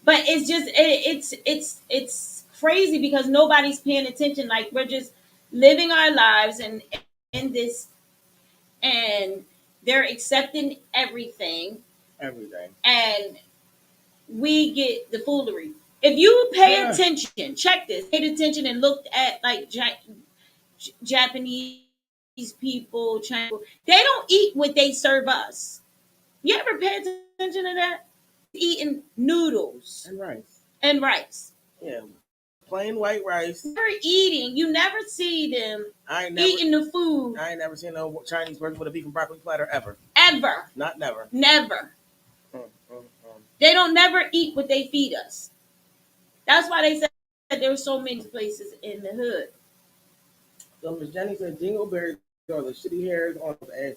but it's just it's crazy because nobody's paying attention. Like we're just living our lives and in this, and they're accepting everything, and we get the foolery. If you pay attention, check this. Paid attention and looked at Japanese people, Chinese people, they don't eat what they serve us. You ever pay attention to that? Eating noodles and rice. Yeah, plain white rice. They're eating. You never see them eating the food. I ain't never seen no Chinese person with a beef and broccoli platter ever. Ever. Not never. Never. They don't never eat what they feed us. That's why they said that there's so many places in the hood. So Miss Jenny said dingleberries or the shitty hairs on the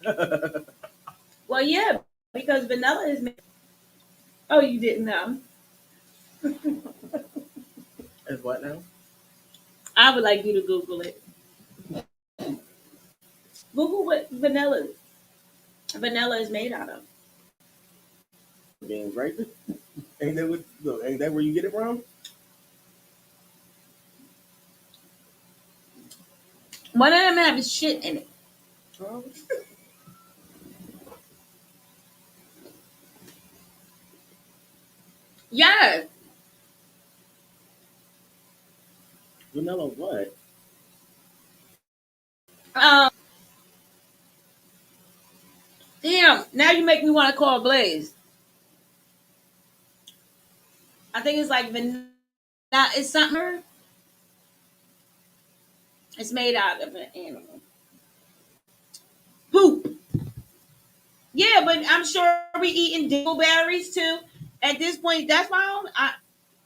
asses. Well, yeah, because vanilla is made. Oh, you didn't know? Is what now? I would like you to Google it. Google what vanilla is made out of. Beans, right? Ain't that what? Look, ain't that where you get it from? One of them have shit in it. Huh? Yeah. Vanilla what? Um. Damn. Now you make me want to call Blaze. I think it's like vanilla. It's something. It's made out of an animal poop. Yeah, but I'm sure we eating dingleberries too. At this point, that's why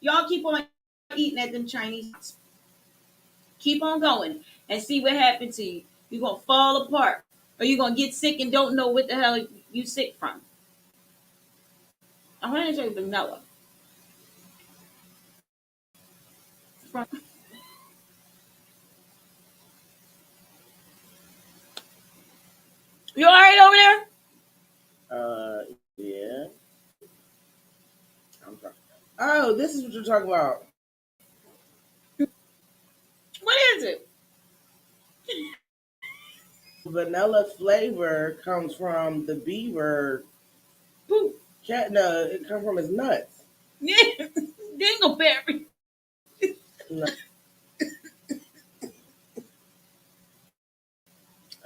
y'all keep on eating at them Chinese. Keep on going and see what happens to you. You're gonna fall apart, or you're gonna get sick and don't know what the hell you sick from. I want to say vanilla. From you all right over there? Yeah. I'm sorry. Oh, this is what you're talking about. What is it? Vanilla flavor comes from the beaver. Poop. Cat, no, it comes from his nuts. Yeah, dingleberry. No.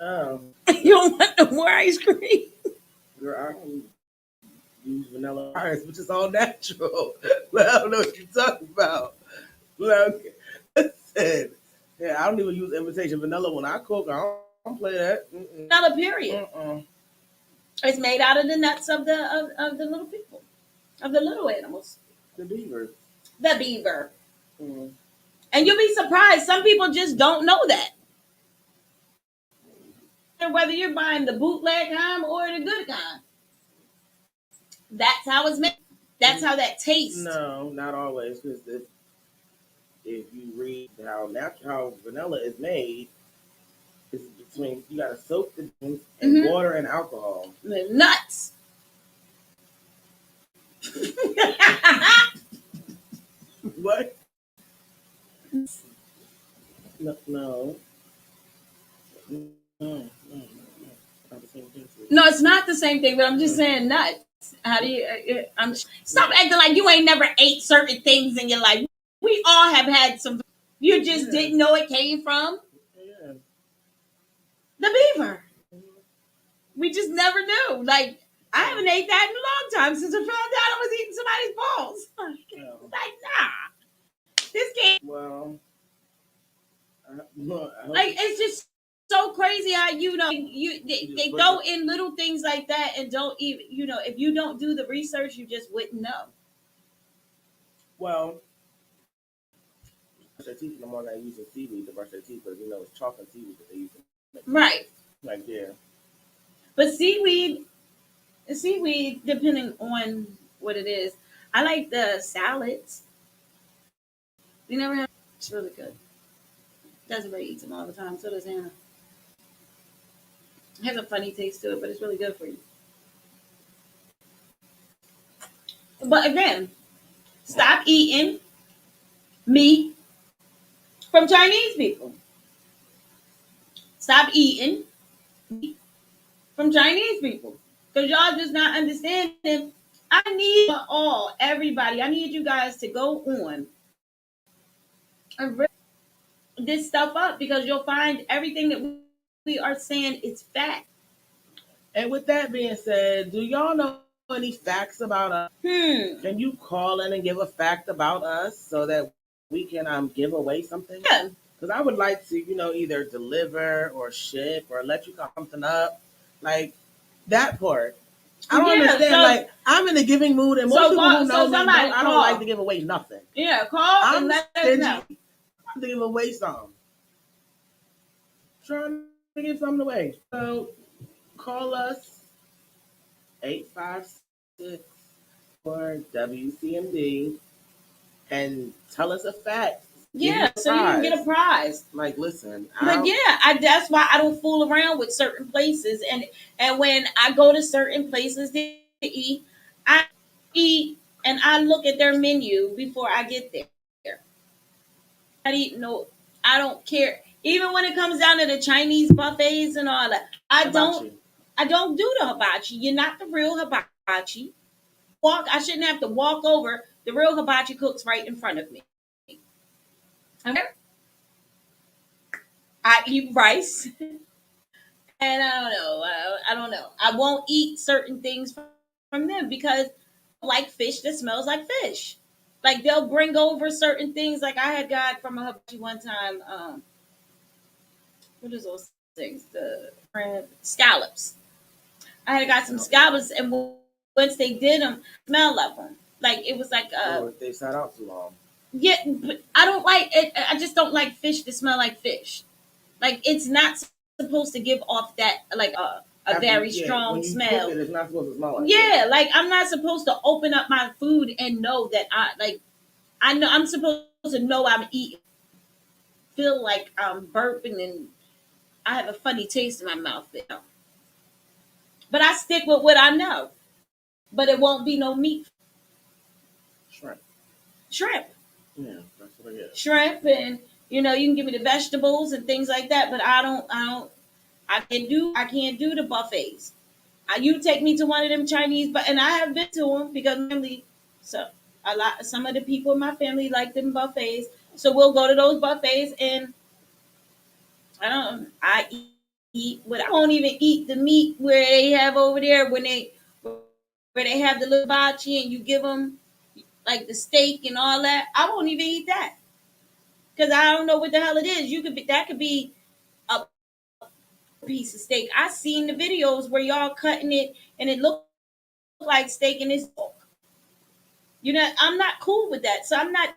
Oh, You don't want no more ice cream. girl, I don't use vanilla ice, which is all natural. But I don't know what you're talking about. Look, listen. Yeah, I don't even use imitation vanilla when I cook. I don't play that. Vanilla, period. It's made out of the nuts of the little people, of the little animals. The beaver. The beaver. Mm. And you'll be surprised. Some people just don't know that. Whether you're buying the bootleg kind or the good kind. That's how it's made. That's how that tastes. No, not always. Because if you read how vanilla is made, it's between you got to soak the beans in water and alcohol. The nuts. What? No, no. No, it's not the same thing, but I'm just saying nuts. How do you? Stop acting like you ain't never ate certain things in your life. We all have had some. You just didn't know it came from the beaver. We just never knew. Like I haven't ate that in a long time since I found out I was eating somebody's balls. Like nah, this can't. Well, Like it's just so crazy how they go in little things like that and don't even if you don't do the research you just wouldn't know. Well, brush their teeth no more than using seaweed to brush their teeth, but it's chalk and seaweed that they use. Right. Like But seaweed, depending on what it is, I like the salads. You never have. It's really good. Everybody eats them all the time. So does Hannah. It has a funny taste to it, but it's really good for you. But again, stop eating meat from Chinese people. Stop eating meat from Chinese people. Because y'all just not understanding. I need everybody, I need you guys to go on and rip this stuff up because you'll find everything that we are saying is fact. And with that being said, do y'all know any facts about us? Can you call in and give a fact about us so that we can give away something? Yeah. Because I would like to, either deliver or ship or let you come something up. Like that part. I don't understand. I'm in a giving mood, and most people who know me, I don't like to give away nothing. Yeah, call and let us know. I'm to give away some. Trying to give something away. So call us 856 for WCMD and tell us a fact. Give you Yeah, a so you can get a prize. prize. Like, listen, But yeah, that's why I don't fool around with certain places. And when I go to certain places to eat, I eat and I look at their menu before I get there. I eat no, I don't care. Even when it comes down to the Chinese buffets and all that, hibachi. I don't do the hibachi. You're not the real hibachi. I shouldn't have to walk over. The real hibachi cooks right in front of me. Okay? I eat rice. And I don't know. I don't know. I won't eat certain things from them because I like fish that smells like fish. Like they'll bring over certain things. Like I had got from a hibachi one time. What is those things? The scallops. I had got some scallops, and once they did them, smell of them. Like it was like Oh, they sat out too long. yeah. But I don't like it. I just don't like fish that smell like fish. Like it's not supposed to give off that like a very strong when you smell. cook it, it's not supposed to smell like Yeah, like I'm not supposed to open up my food and know that I know I'm supposed to know I'm eating. Feel like I'm burping and I have a funny taste in my mouth. But I stick with what I know. But it won't be no meat. shrimp. Shrimp. Yeah, that's what it is. Shrimp and you can give me the vegetables and things like that, but I can't do the buffets. You take me to one of them Chinese, but and I have been to them because family, so some of the people in my family like them buffets, so we'll go to those buffets and I eat what I won't even eat the meat where they have over there where they have the little bachi and you give them like the steak and all that. I won't even eat that because I don't know what the hell it is. That could be a piece of steak. I seen the videos where y'all cutting it and it looked like steak and it's pork. I'm not cool with that. So I'm not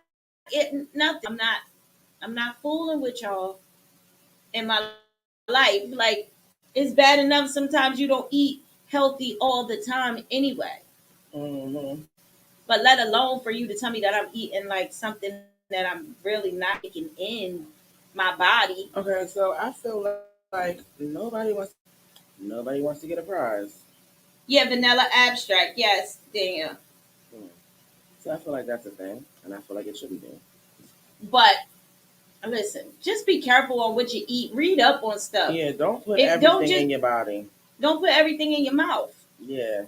getting nothing. I'm not fooling with y'all in my life. Like it's bad enough sometimes you don't eat healthy all the time anyway. Mm-hmm. But let alone for you to tell me that I'm eating like something that I'm really not taking in my body. Okay, so I feel like nobody wants to get a prize. Yeah, vanilla abstract. Yes, Daniel. Hmm. So I feel like that's a thing, and I feel like it should be done. But listen, just be careful on what you eat. Read up on stuff. Yeah, don't put Don't everything just in your body. don't put everything in your mouth. Yeah.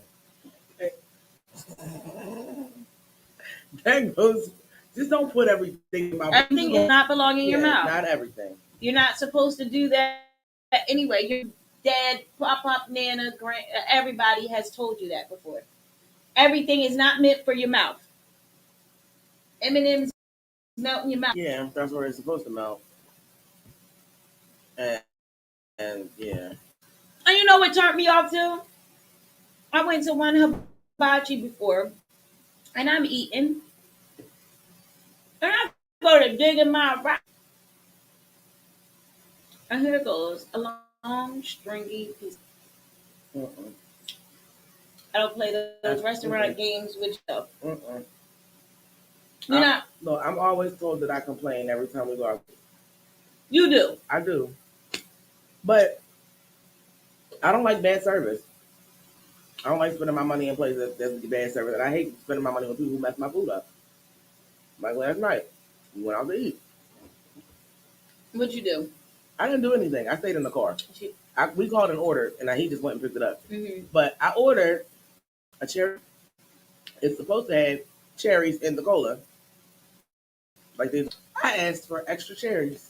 That goes. Just don't put everything in my mouth. Everything does not belong in your Yeah, mouth. not everything. You're not supposed to do that anyway. Your dad, pop, nana, everybody has told you that before. Everything is not meant for your mouth. M&M's melt in your mouth. Yeah, that's where it's supposed to melt. And, and yeah. And you know what turned me off too? I went to one hibachi before, and I'm eating, and I go to digging my rice, and here goes a long, stringy piece. Mm-mm. I don't play those restaurant games with stuff. Mm-mm. You know, No, I'm always told that I complain every time we go out. you do. I do. But I don't like bad service. I don't like spending my money in places that's bad service. And I hate spending my money on people who mess my food up. Like last night, we went out to eat. What you do? I didn't do anything. I stayed in the car. We called an order, and he just went and picked it up. Mm-hmm. But I ordered a cherry. It's supposed to have cherries in the cola. Like this, I asked for extra cherries.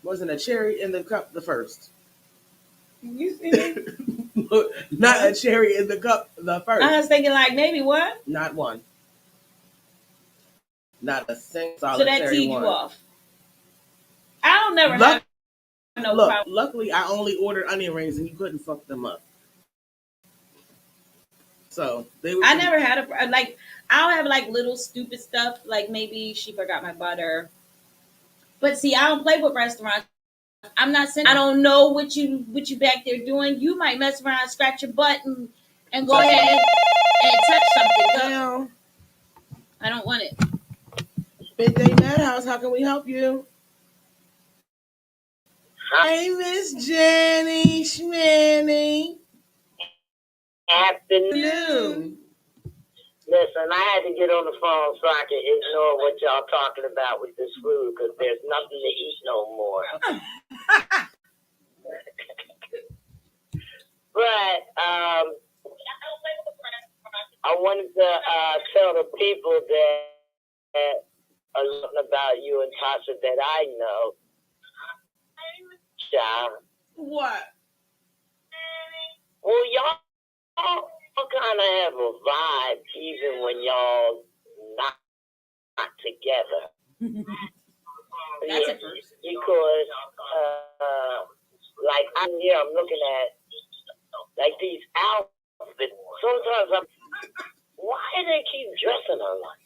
Wasn't a cherry in the cup the first. You see me? Not a cherry in the cup the first. I was thinking like maybe what? Not one. Not a single So that solitary teed you one. off. I don't never have no Look, problem. luckily I only ordered onion rings and you couldn't fuck them up. So they were. I never had a like. I'll have like little stupid stuff, like maybe she forgot my butter. But see, I don't play with restaurants I'm not saying I don't know what you back there doing. You might mess around, scratch your butt, and go ahead and touch something. Now, I don't want it. Big Day Madhouse, how can we help you? Hey, Miss Jenny Schmanny. Afternoon. Listen, I had to get on the phone so I can ignore what y'all talking about with this food because there's nothing to eat no more. But I wanted to tell the people that are looking about you and Tasha that I know. Child. What? Well, y'all kind of have a vibe even when y'all not together. That's a first. Because, like, I'm looking at, like, these outfits. Sometimes why do they keep dressing her like?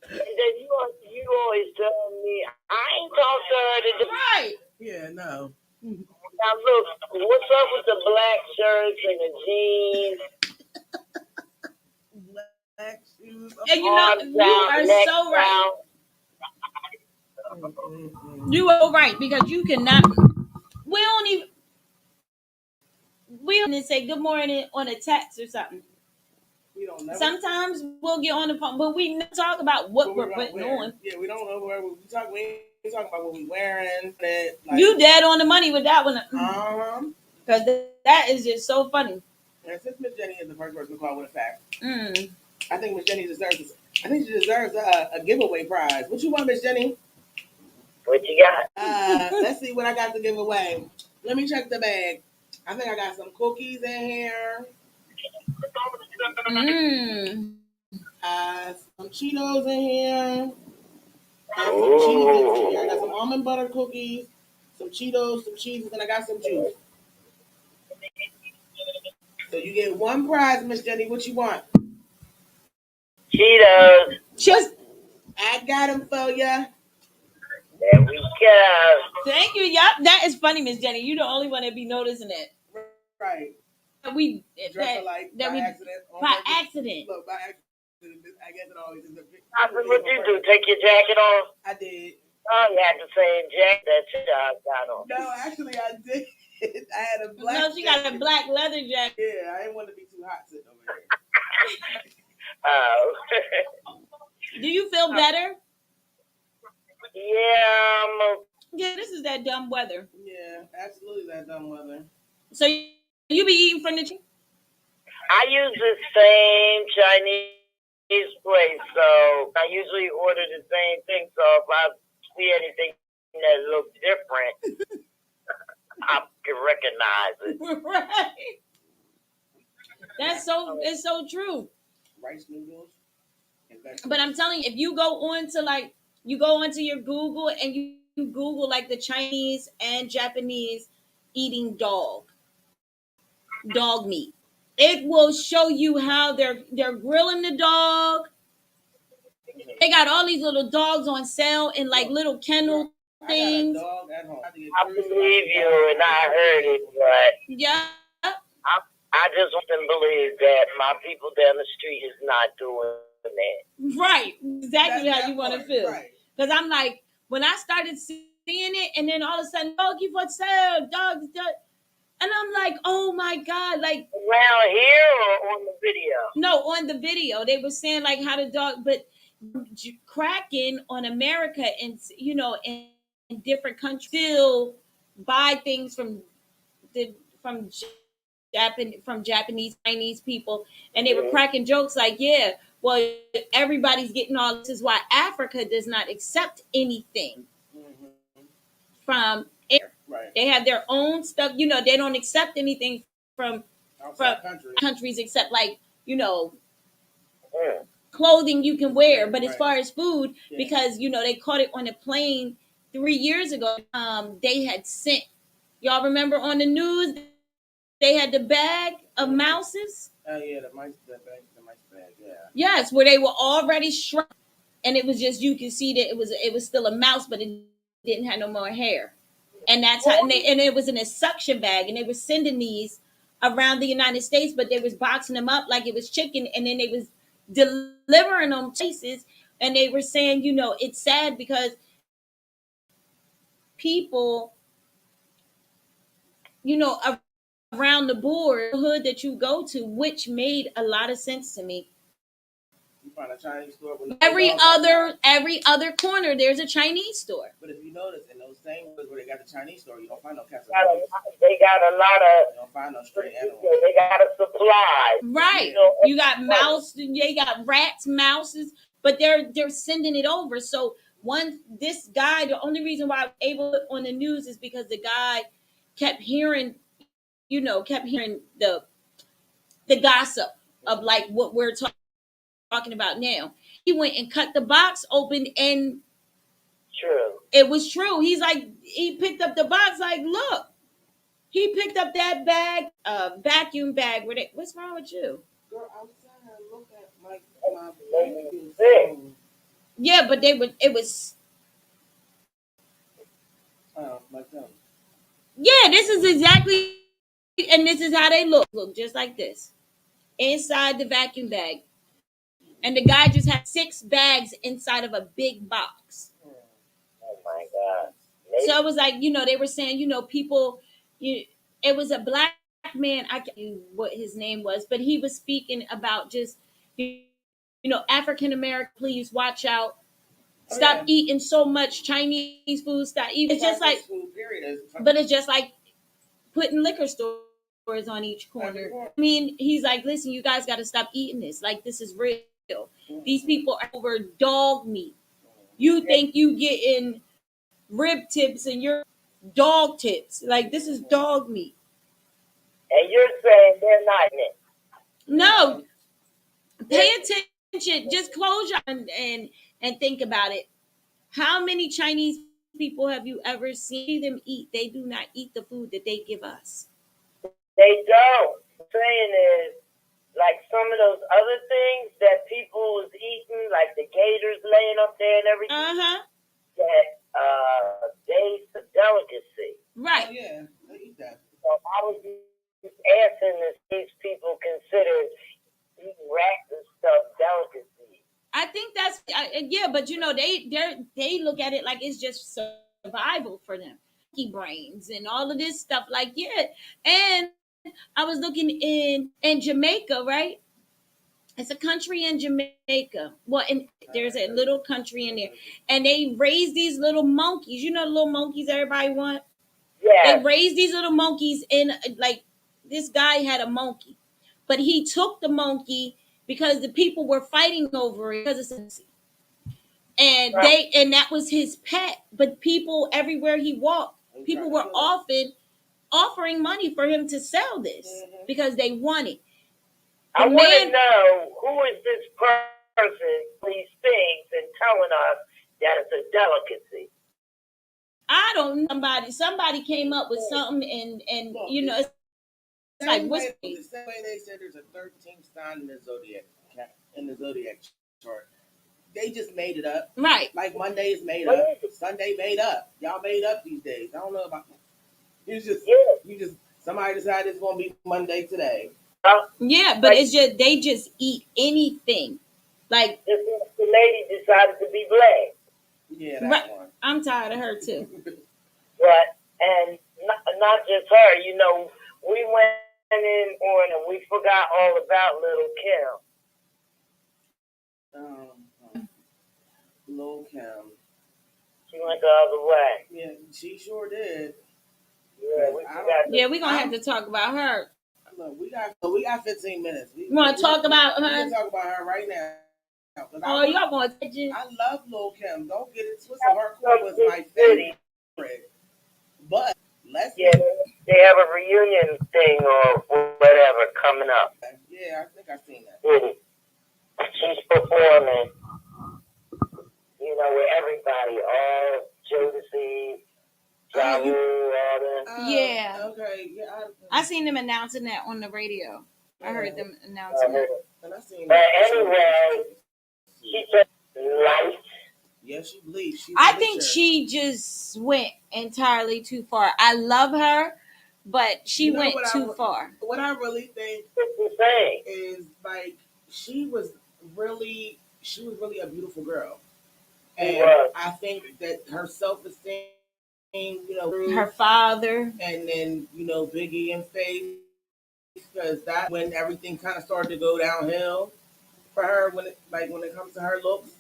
And then you always tell me, I ain't talked to her today. Right. Yeah, no. Now, look, what's up with the black shirts and the jeans? Black shoes. And you know, you are so right. You are right because you cannot. We don't even say good morning on a text or something. We don't know. Sometimes we'll get on the phone, but we never talk about what we're putting on. Yeah, we don't know where we talk. We talk about what we wearing. Like, you dead on the money with that one. Because that is just so funny. And since Miss Jenny is the first person to call with a fact, I think Miss Jenny deserves. I think she deserves a giveaway prize. What you want, Miss Jenny? What you got? Let's see what I got to give away. Let me check the bag. I think I got some cookies in here. Some Cheetos in here. And some cheeses in here. I got some almond butter cookies, some Cheetos, some cheeses, and I got some juice. So you get one prize, Miss Jenny. What you want? Cheetos. I got them for ya. There we go. Thank you. Yep, that is funny, Miss Jenny. You're the only one that be noticing it. Right. We by accident. By accident. Look, by accident. I guess it always is. What you do? Take your jacket off? I did. Oh, you had the same jacket that you got on. No, actually, I did. I had a black. No, she got a black leather jacket. Yeah, I didn't want to be too hot sitting over here. Oh. Do you feel better? Yeah. Yeah, this is that dumb weather. Yeah, absolutely that dumb weather. So you be eating from the. I use the same Chinese place, so I usually order the same thing. So if I see anything that looks different, I can recognize it. Right. It's so true. Rice noodles. But I'm telling you, if you go onto your Google and you Google like the Chinese and Japanese eating dog meat, it will show you how they're grilling the dog. They got all these little dogs on sale in like little kennel things. I believe you, and I heard it, but yeah, I just want to believe that my people down the street is not doing that. Right, exactly how you want to feel. Because I'm like, when I started seeing it, and then all of a sudden, doggy for sale, dogs, and I'm like, oh my god, like around here or on the video? No, on the video, they were saying like how the dog, but cracking on America and in different countries still buy things from Japanese, Chinese people, and they were cracking jokes like, yeah, well, everybody's getting all this. Is why Africa does not accept anything from air. Right. They have their own stuff. They don't accept anything from countries except like clothing you can wear. But as far as food, because they caught it on a plane 3 years ago. They had sent. Y'all remember on the news? They had the bag of mouses. Oh yeah, the mice bag. Yeah. Yes, where they were already shrunk. and it was just you could see that it was still a mouse, but it didn't have no more hair. And that's how, and it was in a suction bag, and they were sending these around the United States, but they was boxing them up like it was chicken, and then they was delivering them places, and they were saying, it's sad because people, around the board hood that you go to, which made a lot of sense to me. You find a Chinese store with no every other corner there's a Chinese store. But if you notice, in those same where they got the Chinese store, you don't find no cats. They got a lot of. You don't find no stray animals. They got a supply. Right. You got mouse. They got rats, mouses, but they're sending it over. So this guy, the only reason why I was able on the news is because the guy kept hearing the gossip of like what we're talking about now. He went and cut the box open, and true. It was true. He's like, he picked up the box, like, look. He picked up that bag, vacuum bag. What's wrong with you? Girl, I'm trying to look at my vacuum. Yeah, but it was. Like them. Yeah, this is exactly, and this is how they look. Look just like this. Inside the vacuum bag. And the guy just had 6 bags inside of a big box. Oh my God. So it was like, they were saying, people, it was a black man. I can't remember what his name was, but he was speaking about just, African American, please watch out. Stop eating so much Chinese food. Stop eating. It's just like, but it's just like putting liquor stores on each corner. I mean, he's like, listen, you guys got to stop eating this. Like, this is real. These people are over dog meat. You think you getting rib tips and you're dog tips. Like, this is dog meat. And you're saying they're not in it. No. Pay attention. Just close your eyes and think about it. How many Chinese people have you ever seen them eat? They do not eat the food that they give us. They don't. What I'm saying is, like some of those other things that people was eating, like the gators laying up there and everything, that it's a delicacy. Right. Oh, yeah, they eat that. So I was just asking if these people consider eating rats and stuff delicacy. I think that's but they look at it like it's just survival for them. Monkey brains and all of this stuff, like and I was looking in Jamaica, right? It's a country in Jamaica. Well, there's a little country in there, and they raise these little monkeys. You know, the little monkeys everybody want. Yeah. They raise these little monkeys, and like this guy had a monkey, but he took the monkey because the people were fighting over it because it's and right. and that was his pet. But people everywhere he walked, people were offering money for him to sell this because they wanted. I want to know who is this person, these things, and telling us that it's a delicacy. I don't know. Somebody came up with something, and it's like what's the same way they said there's a 13th sign in the zodiac chart. They just made it up. Right. Like Monday is made up. Sunday made up. Y'all made up these days. I don't know about it's just somebody decided it's gonna be Monday today. Yeah, but it's just they just eat anything. Like the lady decided to be black. Yeah, that one. I'm tired of her too. But and not just her, we went in on and we forgot all about Little Kim. Little Kim. She went the other way. Yeah, she sure did. Yeah, we're gonna have to talk about her. Look, we got 15 minutes. We want to talk about her. We can talk about her right now. Y'all going to? I love Lil Kim. Don't get it twisted. Her was my favorite. But they have a reunion thing or whatever coming up. Yeah, I think I've seen that. She's performing, with everybody, all Jodeci. Yeah. Okay. Yeah. I seen them announcing that on the radio. I heard them announcing that. But anyway, she said, life. Yes, she bleached. I think she just went entirely too far. I love her, but she went too far. What I really think is like she was really a beautiful girl, and I think that her self esteem, Her father, and then Biggie and Faith, because that when everything kind of started to go downhill for her when it comes to her looks.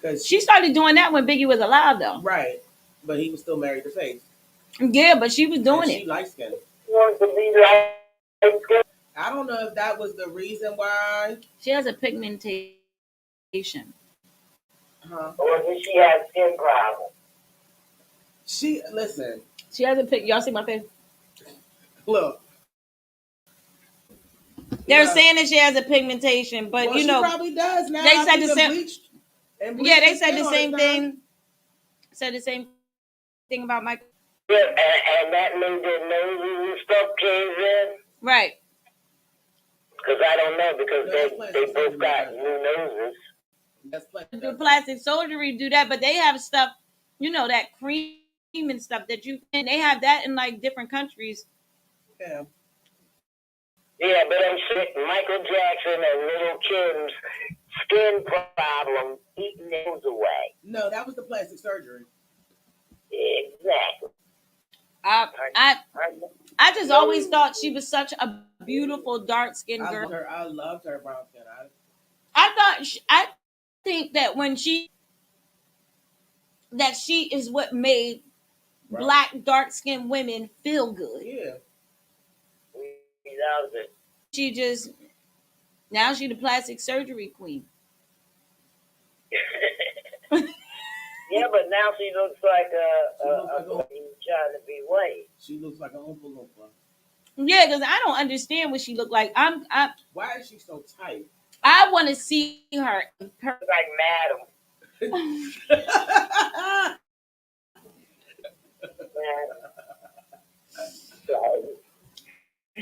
Because she started doing that when Biggie was alive, though. Right, but he was still married to Faith. Yeah, but she was doing it. She light skinned. Wants to be light skinned. I don't know if that was the reason why. She has a pigmentation. Or did she have skin problems? Listen. She has a pig. Y'all see my face? Look. They're saying that she has a pigmentation, but she probably does now. They said the same. Bleached Yeah, they said the same thing. Said the same thing about Michael. Yeah, and that made their noses and stuff cave in. Right. Because I don't know, because they both got new noses. Do plastic surgery, do that, but they have stuff, that cream and stuff that and they have that in like different countries. Yeah. Yeah, but I'm saying Michael Jackson and Little Kim's skin problem eating those away. No, that was the plastic surgery. Exactly. I just always thought she was such a beautiful dark skinned girl. I loved her brown skin. I think that she is what made black dark skinned women feel good. Yeah. He loves it. She just now she's the plastic surgery queen. Yeah, but now she looks like he's trying to be white. She looks like an Oompa Loompa. Yeah, because I don't understand what she looked like. Why is she so tight? I want to see her. Like Madam.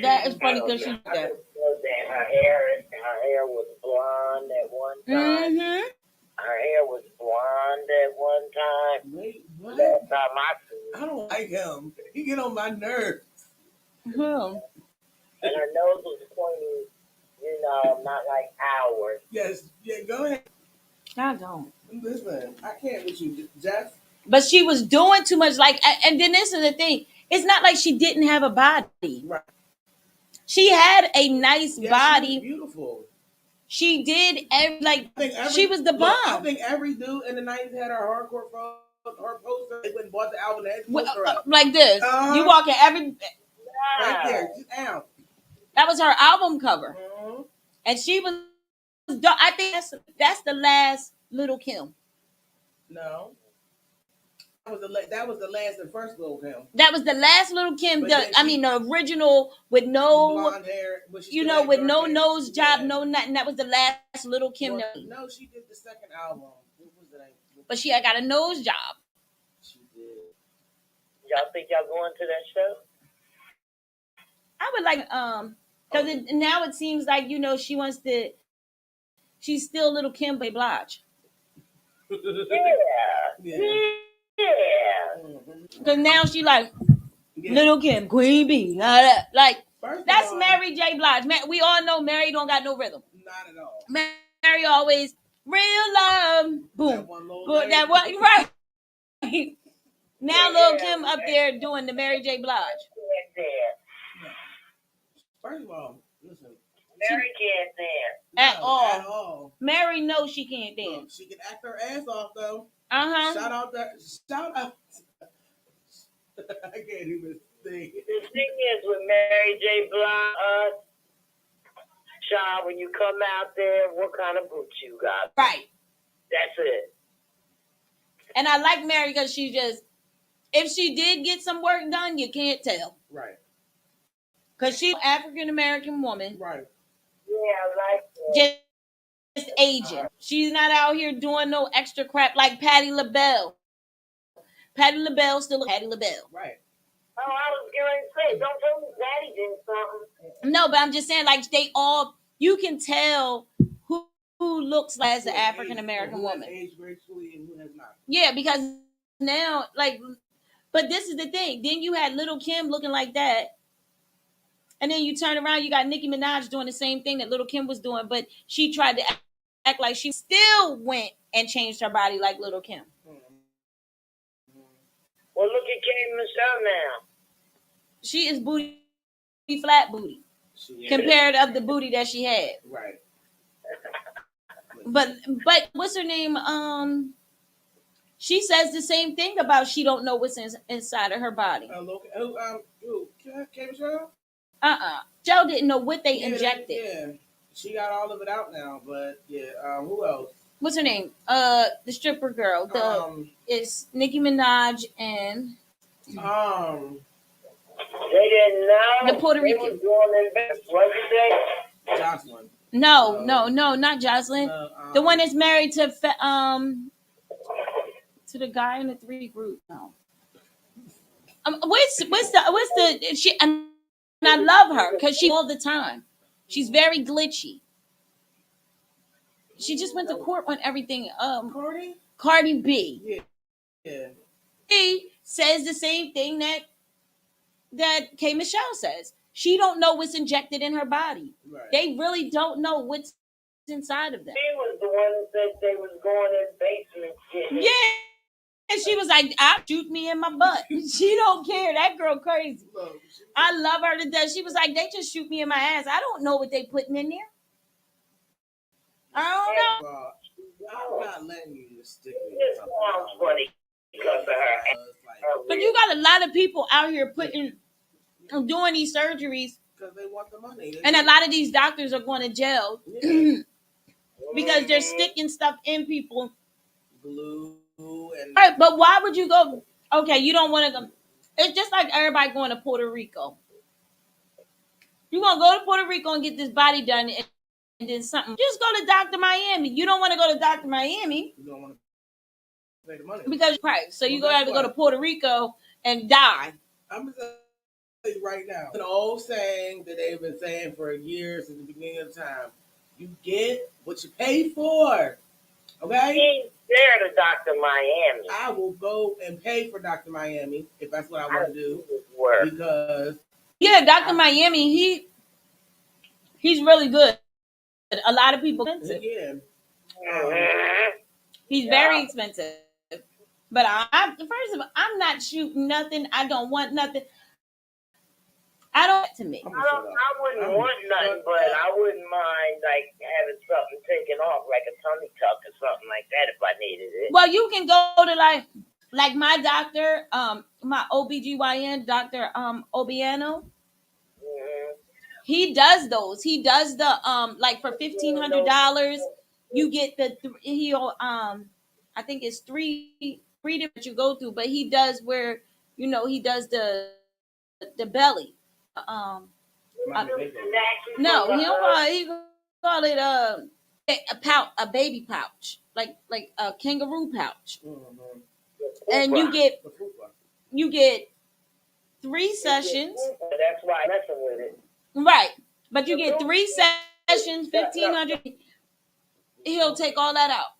That is funny because she did that. Her hair was blonde at one time. Mm-hmm. Her hair was blonde at one time. Wait, what? Last time I don't like him. He get on my nerves. Mm-hmm. And her nose was pointing, not like ours. Yes, yeah, go ahead. I don't. Listen, I can't with you, Jeff. But she was doing too much. And then this is the thing. It's not like she didn't have a body. Right. She had a nice body. She was beautiful. She did she was the bomb. I think every dude in the 90s had her hardcore her poster. They went and bought the album and poster up. Like this. You walk in every right there, just out. That was her album cover. Mm-hmm. And she was I think that's the last Little Kim. No. That was the last and first Little Kim. That was the last Little Kim. The original with no blonde hair, with no nose job, no nothing. That was the last Little Kim. No, she did the second album. What was it? But she had got a nose job. She did. Y'all think y'all going to that show? I would like because now it seems like she wants to. She's still Little Kim Blanche. Yeah. Because now she like Little Kim, Queen Bee, like that's Mary J. Blige. We all know Mary don't got no rhythm. Not at all. Mary always real love, boom, good. That one right. Now Little Kim up there doing the Mary J. Blige. First of all, listen. Mary can't dance at all. Mary knows she can't dance. Look, she can act her ass off though. Shout out. I can't even think. The thing is with Mary J. Blige, Sean, when you come out there, what kind of boots you got? Right. That's it. And I like Mary because she just, if she did get some work done, you can't tell. Right. Because she's an African American woman. Right. Yeah, I like that. Just aging. She's not out here doing no extra crap like Patti LaBelle. Patti LaBelle still Patti LaBelle. Right. Oh, I was going to say, don't tell me Patty did something. No, but I'm just saying, like, they all, you can tell who who looks like as an African American woman. Aged gracefully and who has not. Yeah, because now, like, but this is the thing. Then you had Little Kim looking like that. And then you turn around, you got Nicki Minaj doing the same thing that Little Kim was doing, but she tried to act like she still went and changed her body like Little Kim. Well, look at K Michelle now. She is booty flat booty compared of the booty that she had. Right. But what's her name? She says the same thing about she don't know what's inside of her body. K Michelle? Joe didn't know what they injected. Yeah, she got all of it out now. But yeah, who else? What's her name? The stripper girl. It's Nicki Minaj and they didn't know the Puerto Rican. They was doing what did they? Jocelyn. No, not Jocelyn. The one that's married to the guy in the 3 group. No. What's the she? And I love her because she all the time. She's very glitchy. She just went to court on everything. Cardi B. Yeah. She says the same thing that K Michelle says. She don't know what's injected in her body. Right. They really don't know what's inside of them. She was the one that said they was going in basement. Yeah. And she was like, "I'll shoot me in my butt." She don't care. That girl crazy. I love her to death. She was like, "They just shoot me in my ass. I don't know what they putting in there. I don't know." I'm not letting you just stick me. This sounds funny because of her. But you got a lot of people out here doing these surgeries because they want the money. And a lot of these doctors are going to jail because they're sticking stuff in people. Glue and. Right, but why would you go? Okay, you don't want to go. It's just like everybody going to Puerto Rico. You're going to go to Puerto Rico and get this body done and then something. Just go to Dr. Miami. You don't want to go to Dr. Miami. You don't want to pay the money. Because price. So you're going to have to go to Puerto Rico and die. I'm going to tell you right now. It's an old saying that they've been saying for years at the beginning of time. You get what you pay for. Okay? He's there to Dr. Miami. I will go and pay for Dr. Miami if that's what I want to do. Because Dr. Miami, he's really good. A lot of people expensive. Yeah. He's very expensive. But first of all, I'm not shooting nothing. I don't want nothing. I don't to me. I wouldn't want nothing, but I wouldn't mind like having something taken off, like a tummy tuck or something like that if I needed it. Well, you can go to like my doctor, my OBGYN, Dr. Obiano. Mm-hmm. He does those. He does the like for $1,500, you get I think it's three that you go through, but he does where he does the belly. No, he call it a baby pouch, like a kangaroo pouch, and you get 3 sessions. That's why I'm messing with it. Right, but you get 3 sessions, $1,500. He'll take all that out,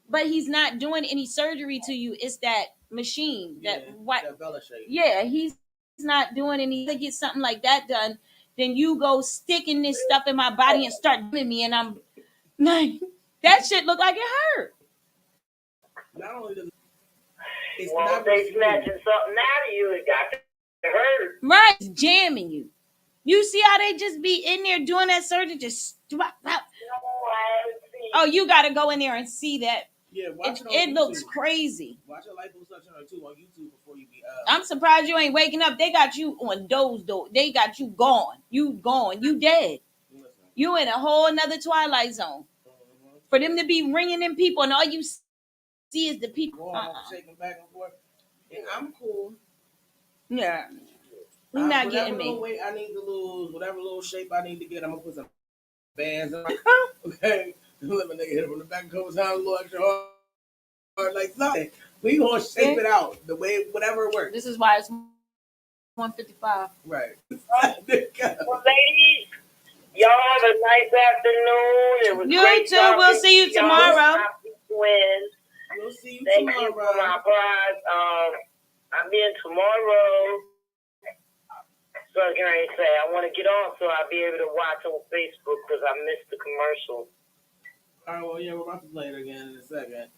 but he's not doing any surgery to you. It's that machine, that Bella shape. Yeah, he's not doing any. To get something like that done, then you go sticking this stuff in my body and start doing me, and I'm like, that shit look like it hurt. Not only does if they snatching something out of you, it got to hurt. Right, it's jamming you. You see how they just be in there doing that surgery, just Oh, you got to go in there and see that. Yeah, watch it looks crazy. Watch a liposuction or 2 on YouTube before you be I'm surprised you ain't waking up. They got you on those though. They got you gone. You gone. You dead. Listen. You in a whole nother twilight zone. Mm-hmm. For them to be ringing in people and all you see is the people. Shaking back and forth. And I'm cool. Yeah. You're not getting me. Weight I need to lose, whatever little shape I need to get, I'm gonna put some bands in my okay. Let my nigga hit it from the back a couple times, a little extra hard, like something. We gonna shape it out the way, whatever it works. This is why it's 155. Right. Well, ladies, Y'all have a nice afternoon. It was You great too. talking We'll see you to y'all. tomorrow. Happy twins. We'll see you Thank tomorrow. you for my prize. I'm in tomorrow. So can I say I want to get on so I'll be able to watch on Facebook because I missed the commercial. All right, well, yeah, we're about to play it again in a second.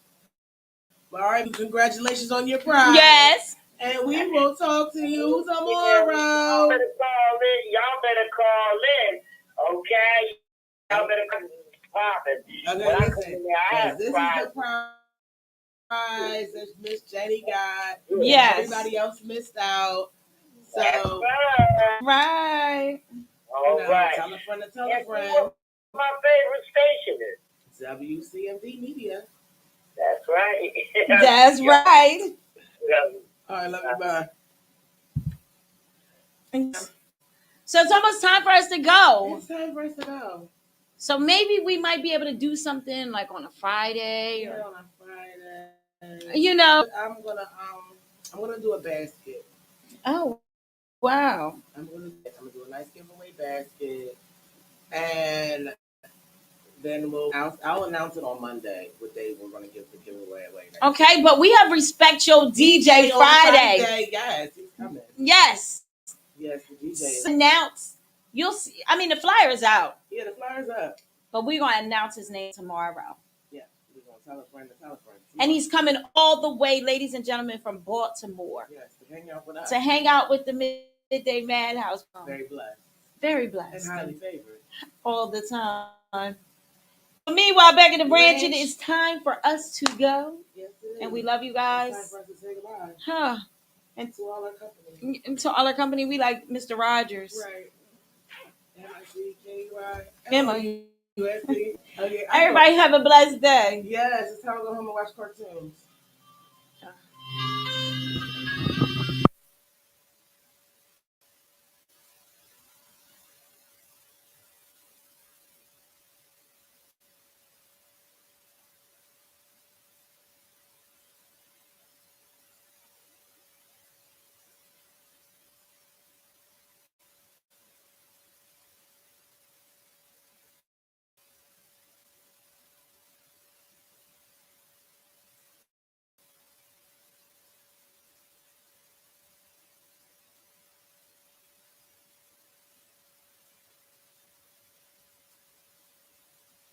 But all right, congratulations on your prize. Yes. And we will talk to you tomorrow. Y'all better call in. Y'all better call in. Okay? Y'all better come popping. Okay, listen. This is the prize that Miss Jenny got. Yes. Everybody else missed out. So, right. All right. Tell a friend to tell a friend. My favorite station is WCMD Media. That's right. That's right. All right, love you. Bye. So it's almost time for us to go. It's time for us to go. So maybe we might be able to do something like on a Friday. Yeah, or, on a Friday. I'm gonna do a basket. Oh, wow. I'm gonna do a nice giveaway basket, and then I'll announce it on Monday what day we're gonna give the giveaway away. Okay, but we have Respect Your DJ Friday. Yes, he's coming. Yes. Yes, the DJ is announce. You'll see. I mean, the flyer is out. Yeah, the flyer's up. But we're gonna announce his name tomorrow. Yeah, we're gonna tell a friend to tell a friend. And he's coming all the way, ladies and gentlemen, from Baltimore. Yes, to hang out with us. To hang out with the Midday Madhouse. Very blessed. Very blessed. And highly favored. All the time. Meanwhile, back in the branch, it is time for us to go. Yes, it is. And we love you guys. It's time for us to say goodbye. Huh. And to all our company. And to all our company, we like Mr. Rogers. Right. MICKY. M-O-U. Okay, Everybody have a blessed day. Yes, it's time to go home and watch cartoons.